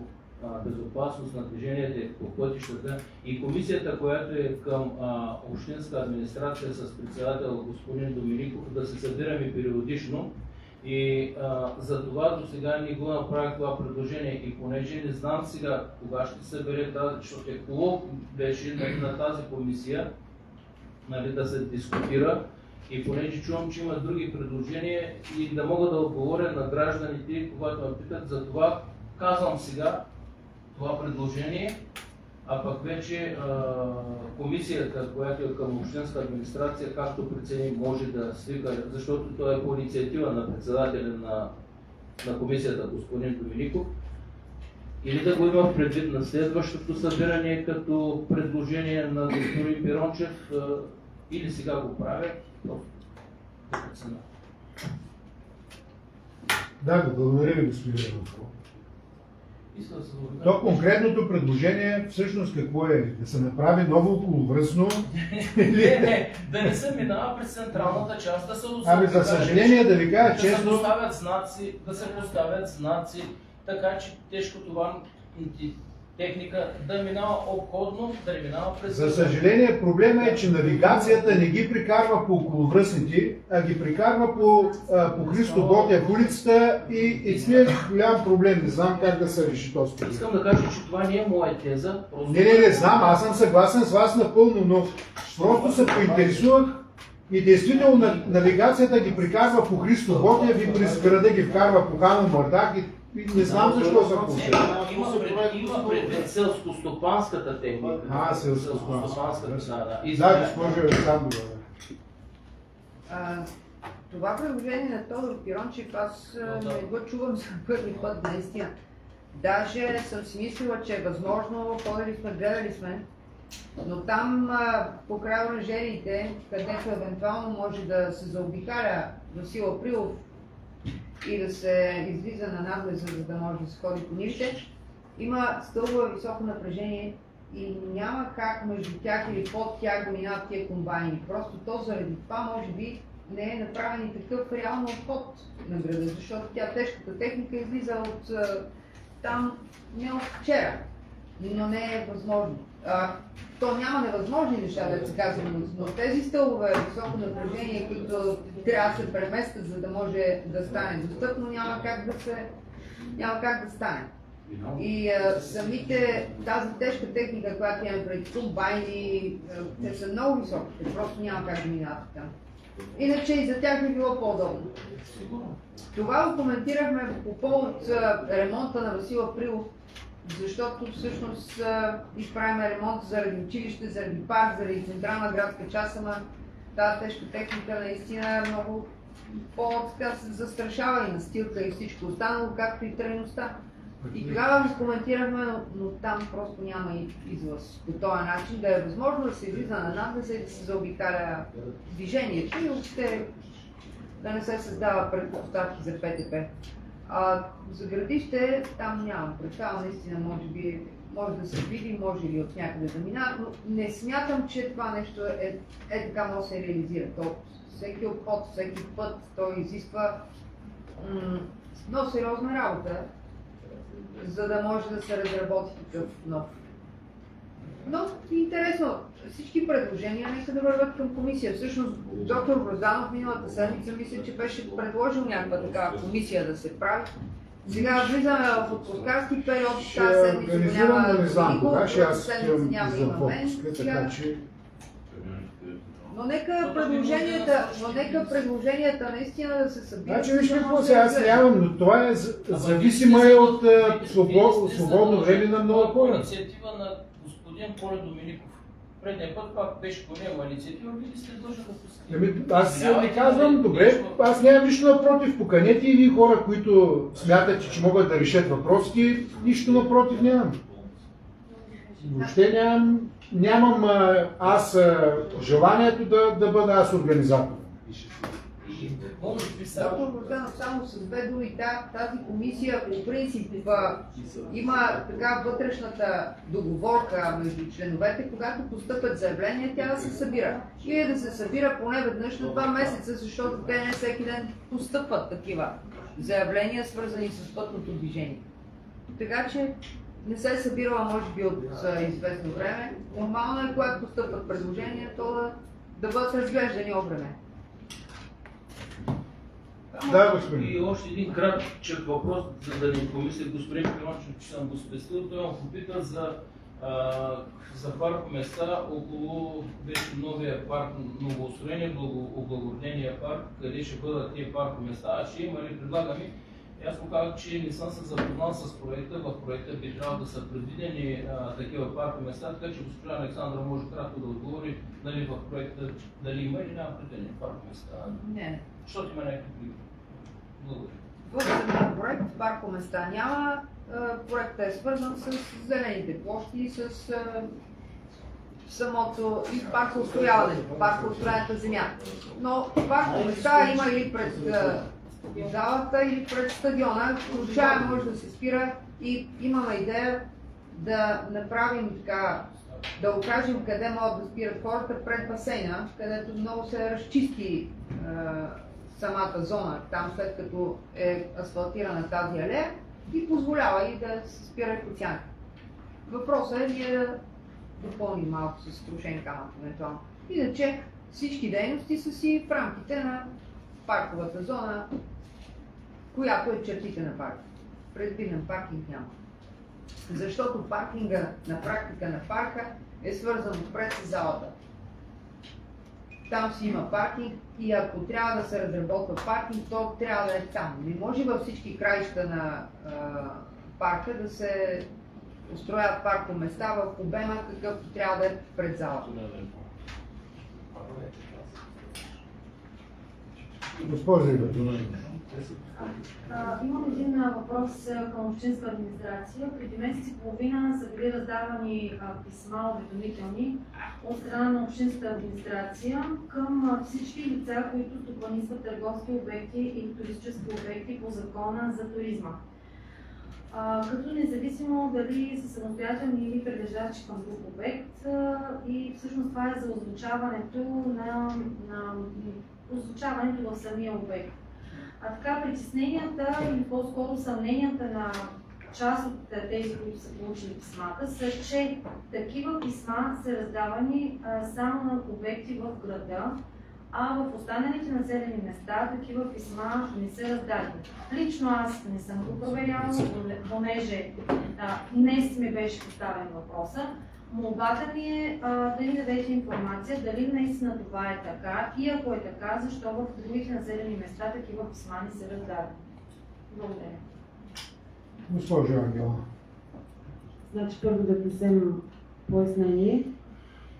безопасност на движението по пътищата, и комисията, която е към Общинска администрация с председател господин Домиников, да се събираме периодично. И за това до сега не го направих това предложение, и понеже не знам сега кога ще се събере тази, защото е хубаво беше на тази комисия, нали, да се дискутира, и понеже чувам, че има други предложения и да мога да отговоря на гражданите, когато ме питат, за това казвам сега това предложение, а пък вече комисията, която е към Общинска администрация, както прецени, може да свика, защото това е по инициатива на председателя на комисията, господин Домиников, или да го има предвид на следващото събиране като предложение на господин Пирончев, или сега го правя. Да, благодаря ви, господин Иванов. То конкретното предложение всъщност какво е? Да се направи ново околовръстно? Не, да не се минава през централната част, да се за съжаление, да ви кажа честно, да се поставят знаци, така че тежкотоварната техника да минава обходно, да не минава през... За съжаление, проблема е, че навигацията не ги прикарва по околовръстните, а ги прикарва по Христо Ботев улицата, и с нея е голям проблем. Не знам как да се реши този проблем. Искам да кажа, че това не е моя теза. Не знам, аз съм съгласен с вас напълно, но просто се поинтересувах и действително навигацията ги прикарва по Христо Ботев и през града ги вкарва по Хано Мардак и не знам защо са получили. Има предвид селскостопанската техника. Селскостопанската. Да, госпожо Александрова. Това предложение на Тодор Пирончев, аз не го чувам за първи път наистина. Даже съм си мислила, че е възможно, ходили сме, гледали сме, но там покрай оранжериите, където евентуално може да се заобикаля Васил Априлов и да се излиза на надлеза, за да може да се ходи по нивите, има стълбове високо напрежение и няма как между тях или под тях да минават тия комбайни. Просто то заради това може би не е направен и такъв реално обход на града, защото тежката техника излиза от там не от вчера, но не е възможно. То няма невъзможни неща, да се казвам, но тези стълбове високо напрежение, които трябва да се преместят, за да може да стане достъпно, няма как да стане. И тази тежка техника, която имаме пред комбайни, те са много високи, просто няма как да минават там. Иначе и за тях би било по-удобно. Това го коментирахме по повод ремонта на Васил Априлов, защото всъщност изправим ремонт заради училище, заради парк, заради централна градска част, ама тази тежка техника наистина е много по-така се застрашава и настилка и всичко останало, както и трайността. И тогава го коментирахме, но там просто няма излъз по този начин, да е възможно да се излиза на надлеза и да се заобикаля движението и въобще да не се създава предпоставки за ПТП. За градище там нямам представа, наистина може да се види, може и от някъде да минат, но не смятам, че това нещо така може да се реализира. Всеки обход, всеки път той изисква много сериозна работа, за да може да се разработи такъв нов. Но интересно, всички предложения нека да върват към комисия. Всъщност доктор Грозданов миналата седмица мисля, че беше предложил някаква такава комисия да се прави. Сега влизаме в отпускарски период, тази седмица няма никога, седмица няма имаме. Но нека предложенията наистина да се събират. Значи виж какво сега, аз нямам, но това е зависимо от свободно време на много хора. Инициатива на господин Коля Домиников. Предния път пак беше по него инициатива, вие сте дължа да посетите. Аз не казвам, добре, аз нямам нищо напротив. Поканете и вие хора, които смятате, че могат да решат въпросите, нищо напротив нямам. Въобще нямам аз желанието да бъда аз организатор. Доктор Грозданов, само с две думи, тази комисия по принцип има така вътрешната договорка между членовете, когато постъпят заявления, тя да се събира. И да се събира поне веднъж на 2 месеца, защото те не всеки ден постъпват такива заявления, свързани с пътното движение. Така че не се е събирала, може би, от известно време. Нормално е, когато постъпват предложения, то да бъдат разглеждани о време. Да, господин. И още един кратчък въпрос, за да не помисля господин Пилончев, че съм го спестил. Той ме попита за паркоместа около вече новия парк, новоустроения, облагородения парк, къде ще бъдат тези паркоместа, ще има ли, предлагаме. Аз му казах, че не съм се запознал с проекта. В проекта би трябвало да са предвидени такива паркоместа, така че госпожа Александра може кратко да отговори дали в проекта дали има или няма предвидени паркоместа. Не. Защото има някакви. Благодаря. В самия проект паркоместа няма. Проектът е свързан с зелените площи, с самото и паркоустрояването, паркоустроената земя. Но паркоместа има или пред залата или пред стадиона, случайно може да се спира и имаме идея да направим така, да окажем къде могат да спират хората пред басейна, където много се разчисти самата зона, там след като е асфалтирана тази алея и позволява и да се спира по сянка. Въпросът е ние да допълним малко с струшен камък евентуално. Иначе всички дейности са си в рамките на парковата зона, която е чертите на парка. Предвиден паркинг няма. Защото паркинга на практика на парка е свързан отпред с залата. Там си има паркинг и ако трябва да се разработва паркинг, то трябва да е там. Не може във всички краища на парка да се устроят паркоместа в обема, какъвто трябва да е пред залата. Госпожо Иванова. Имам един въпрос към общинска администрация. Преди месец и половина са били раздавани писма уведомителни от страна на общинска администрация към всички лица, които стопанисват търговски обекти или туристически обекти по закона за туризма. Като независимо дали са самостоятелни или прилежащи към друг обект, и всъщност това е за озвучаването в самия обект. Така, притесненията или по-скоро съмненията на част от тези, които са получили писмата, са, че такива писма са раздавани само на обекти в града, а в останалите населени места такива писма не са раздадени. Лично аз не съм го проверяла, понеже днес ми беше поставен въпроса. Молбата ми е да ни дадете информация дали наистина това е така и ако е така, защо в другите населени места такива писма не са раздадени. Благодаря. Госпожо Ангела. Значи първо да внесем пояснение.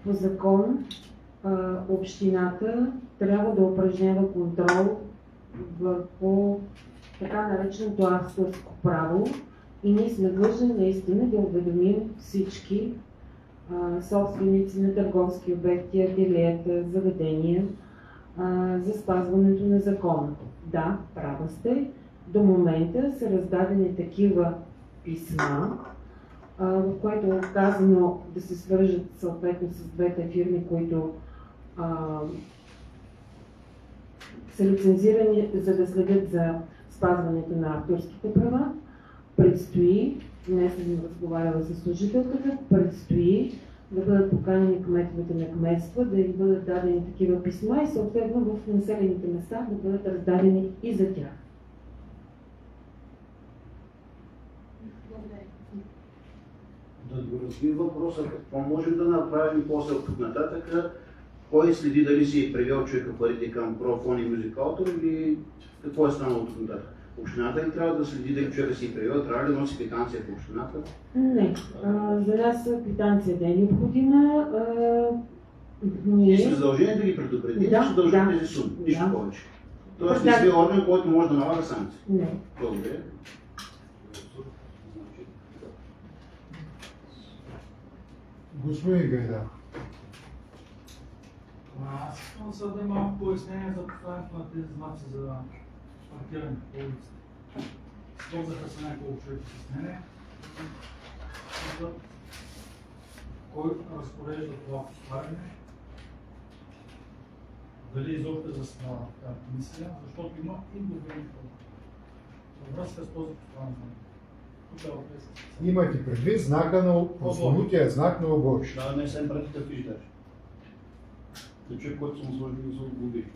По закон общината трябва да упражнява контрол върху така нареченото авторско право и ние сме длъжни наистина да уведомим всички собственици на търговски обекти, ателиета, заведения за спазването на закона. Да, права сте. До момента са раздадени такива писма, в което е казано да се свържат съответно с двете фирми, които са лицензирани, за да следят за спазването на авторските права. Предстои, днес съм разговаряла с служителката, предстои да бъдат поканени кметовете на кметства, да им бъдат дадени такива писма и съответно в населените места да бъдат раздадени и за тях. Да доразвим въпроса, какво можем да направим после от тук нататък, кой следи дали си е превел човека парите към Профон и Мюзикалтор или какво е станало тук нататък? Общината ли трябва да следи дали човека си е превел, трябва ли да носи квитанция по общината? Не, за нас квитанцията е необходима. И сме задължени да ги предупредим, че ще дължат тези суми, нищо повече. Тоест не сме орган, който може да налага санкции. Не. Благодаря. Господин Гайдар. Аз искам да съдя малко пояснение за поставянето на тези знаци за паркиране по улицата. Използваха се няколко човека с мене. Кой разпорежда това поставяне? Дали изобщо е заседава тази комисия, защото има и добри във връзка с този поставяне. Имайте предвид знака на прословутия знак на обоч. Да, не съм прати да виждаш. Да човек, който съм сложил да се отглоби.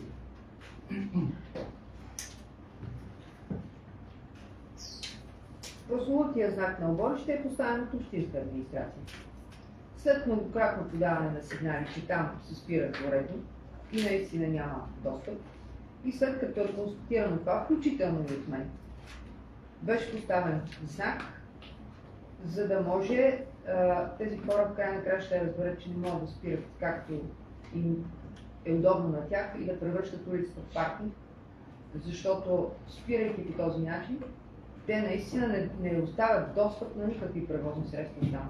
Прословутия знак на оборище е поставен от общинска администрация. След многократно подаване на сигнали, че там се спира поредно и наистина няма достъп, и след като е констатирано това, включително и от мен, беше поставен знак, за да може тези хора в край на края ще разберат, че не могат да спират както им е удобно на тях и да превръщат улицата в паркинг, защото спирайки по този начин, те наистина не оставят достъп на никакви превозни средства там.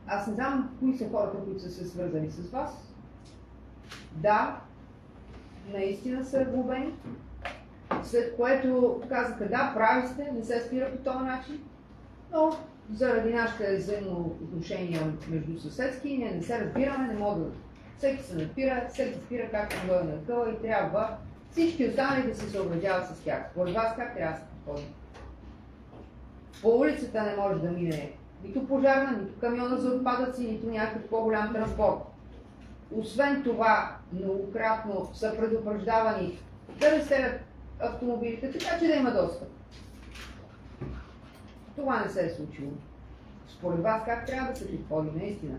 Аз не знам кои са хората, които са се свързани с вас. Да, наистина са глобени, след което казаха да, прави сте, не се спира по този начин, но заради нашите взаимоотношения между съседски, ние не се разбираме, не мога да... Всеки се напира, всеки спира както дойде на къла и трябва всички останали да се съобразяват с тях. Според вас как трябва да се подходи? По улицата не може да мине нито пожарна, нито камиона за отпадъци, нито някакъв по-голям транспорт. Освен това, многократно са предупреждавани да разстерят автомобилите, така че да има достъп. Това не се е случило. Според вас как трябва да се подходи наистина?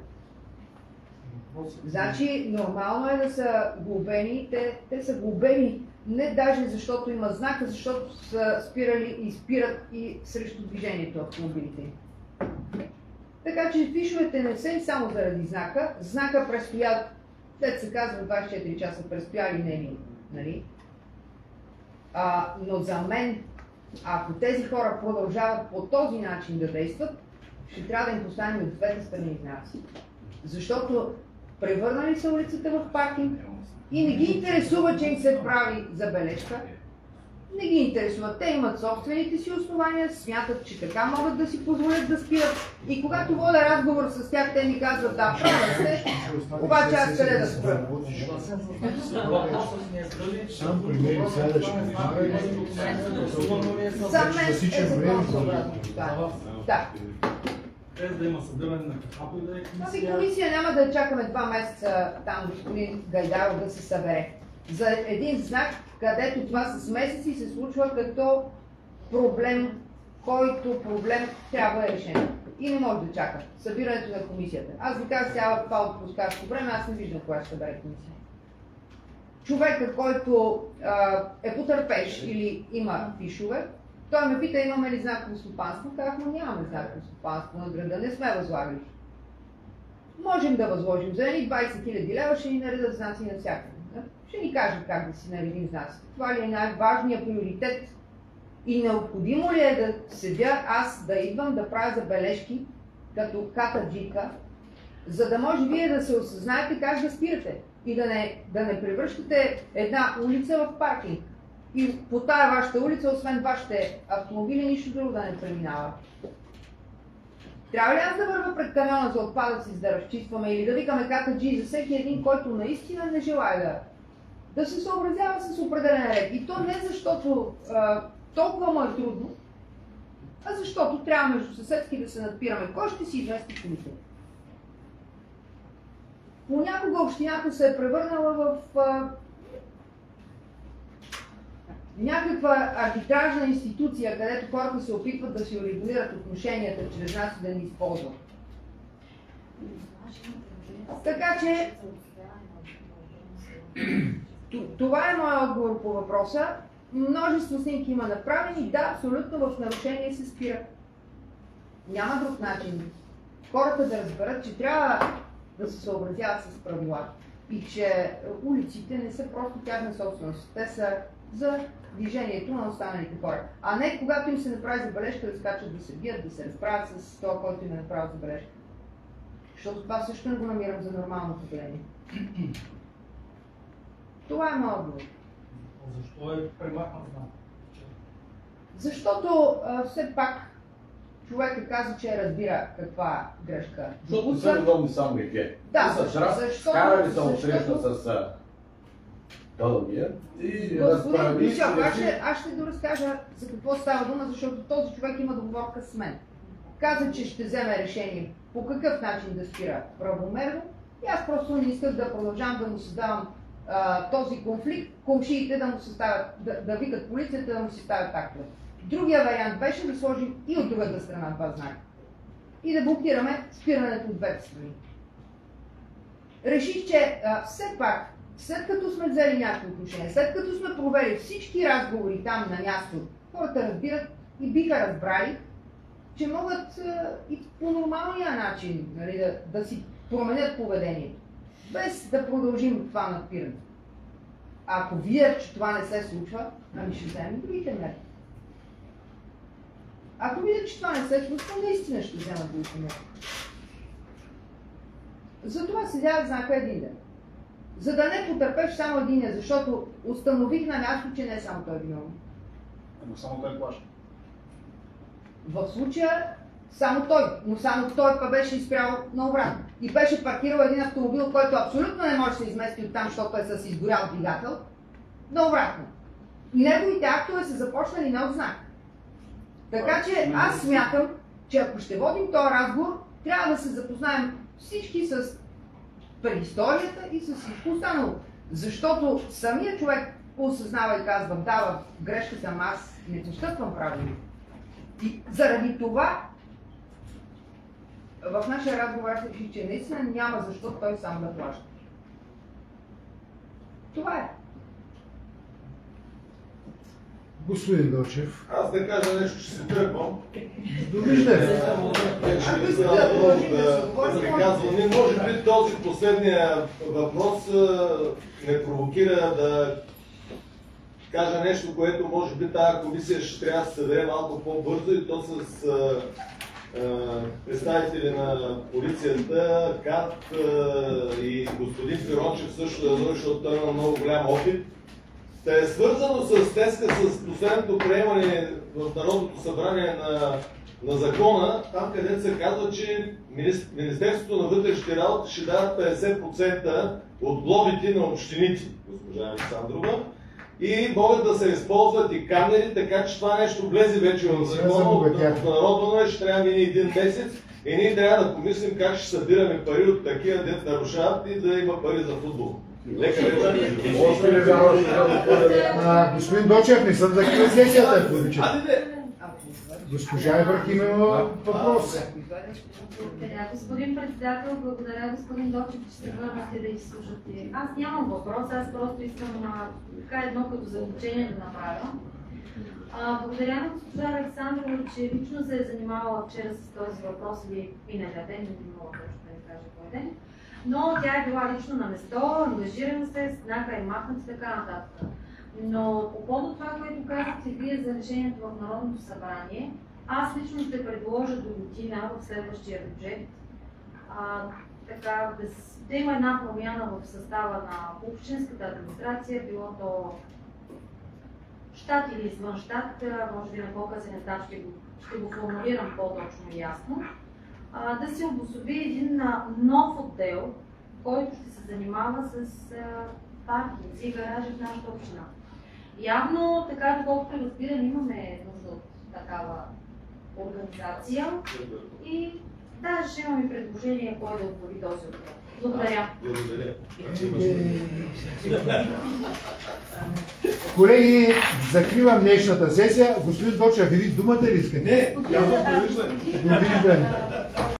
Значи, нормално е да са глобени, те са глобени не даже защото има знака, защото са спирали и спират и срещу движението автомобилите. Така че фишовете не са само заради знака. Знака престоят След се казва 24 часа престояли не ли, нали? Но за мен, ако тези хора продължават по този начин да действат, ще трябва да им поставим от двете страни знаци. Защото превърнали са улицата в паркинг и не ги интересува, че им се прави забележка. Не ги интересува. Те имат собствените си основания, смятат, че така могат да си позволят да спират. И когато водя разговор с тях, те ми казват, да, права сте, обаче аз къде да спра. Сам примери сега ще За мен е законосъобразно. Да. Без да има събиране на каквато и да е Тази комисия няма да чакаме 2 месеца там господин Гайдаров да се събере. За един знак, където това с месеци се случва като проблем, който проблем трябва да е решен. И не може да чака събирането на комисията. Аз ви казах сега в това отпускарско време, аз не виждам кога ще събере комисия. Човекът, който е потърпеш или има фишове, той ме пита, имаме ли знаково стопанство? Казах, но нямаме знаково стопанство на града, не сме възлагали. Можем да възложим. За едни 20 000 лева ще ни наредят знаци навсякъде. Ще ни кажат как да си наредим знаците. Това ли е най-важният приоритет? И необходимо ли е да седя аз, да идвам, да правя забележки като ката-джика, за да може вие да се осъзнаете как да спирате и да не превръщате една улица в паркинг. И по тая вашата улица, освен вашите автомобили, нищо друго да не преминава. Трябва ли аз да вървя пред камиона за отпадъци, за да разчистваме или да викаме ката-джи за всеки един, който наистина не желая да се съобразява с определен ред? И то не защото толкова му е трудно, а защото трябва между съседски да се надпираме. Кой ще си измести колите? Понякога общината се е превърнала в някаква арбитражна институция, където хората се опитват да си урегулират отношенията чрез нас да ни използват. Така че това е моят отговор по въпроса. Множество снимки има направени. Да, абсолютно в нарушение се спира. Няма друг начин. Хората да разберат, че трябва да се съобразяват с правила и че улиците не са просто тяхна собственост. Те са за движението на останалите хора. А не когато им се направи забележка да скачат, да се бият, да се разправят с това, който им е направил забележка. Защото това също не го намирам за нормално поведение. Това е моят отговор. Защо е премахнат знак? Защото все пак човекът каза, че разбира каква грешка. Защото не са виновни само и те. Да, защото карали са отсреща с Дългия и разправи. Аз ще доразкажа за какво става дума, защото този човек има договорка с мен. Каза, че ще вземе решение по какъв начин да спира правомерно и аз просто не исках да продължавам да му създавам този конфликт, комшиите да му съставят, да викат полицията, да му съставят актове. Другия вариант беше да сложим и от другата страна два знака и да блокираме спирането от двете страни. Реших, че все пак, след като сме взели някакво отношение, след като сме провели всички разговори там на място, хората разбират и биха разбрали, че могат и по нормалния начин, нали, да си променят поведението, без да продължим това надпиране. Ако видят, че това не се случва, ами ще вземем другите мерки. Ако видят, че това не се случва, наистина ще вземат другите мерки. Затова седя знака един ден. За да не потърпеш само единия, защото установих на място, че не е само той виновен. Но само той плаща. В случая само той, но само той па беше изпрял наобратно. И беше паркирал един автомобил, който абсолютно не може да се измести от там, защото е с изгорял двигател, наобратно. Неговите актове са започнали на знак. Така че аз смятам, че ако ще водим този разговор, трябва да се запознаем всички с предисторията и с всичко останало. Защото самият човек осъзнава и казва, да, в грешка съм, аз не постъпвам правилно. И заради това в нашия разговор аз реших, че наистина няма защо той сам да плаща. Това е. Господин Дочев. Аз да кажа нещо, че се тръгвам. Довиждане. Може би този последния въпрос ме провокира да кажа нещо, което може би тази комисия ще трябва да се събере малко по-бързо и то с представители на полицията, КАТ и господин Пирончев също, защото той има много голям опит. Та е свързано с днеска с последното приемане в Народното събрание на закона, там където се казва, че Министерството на вътрешните работи ще дадат 50% от глобите на общините, госпожа Александрова, и могат да се използват и камери, така че това нещо влезе вече в закона, обнародвано е, ще трябва да мине един месец и ние трябва да помислим как ще събираме пари от такива, дет нарушават и да има пари за футбол. Господин Дочев, не съм закрил сесията, ако обичате. Госпожа Ибрахимова, въпрос. Благодаря, господин председател, благодаря господин Дочев, че се върнахте да изслушате. Аз нямам въпрос, аз просто искам така едно като заключение да направя. Благодаря на госпожа Александрова, че лично се е занимавала вчера с този въпрос или миналия ден, не мога точно да ви кажа кой ден. Но тя е била лично на место, ангажирана се, знака е махнат и така нататък. Но по повод това, което казахте вие за решението в Народното събрание, аз лично ще предложа до година в следващия бюджет да има една промяна в състава на общинската администрация, било то щат или извън щат, може би на по-късен етап ще го формулирам по-точно и ясно, да се обособи един нов отдел, който ще се занимава с паркинги и гаражи в нашата община. Явно, така доколкото разбирам, имаме нужда от такава организация и даже ще имаме предложение кой да оправи този отдел. Благодаря. Колеги, закривам днешната сесия. Господин Дочев, ви думата ли искате? Не, я довиждане. Довиждане.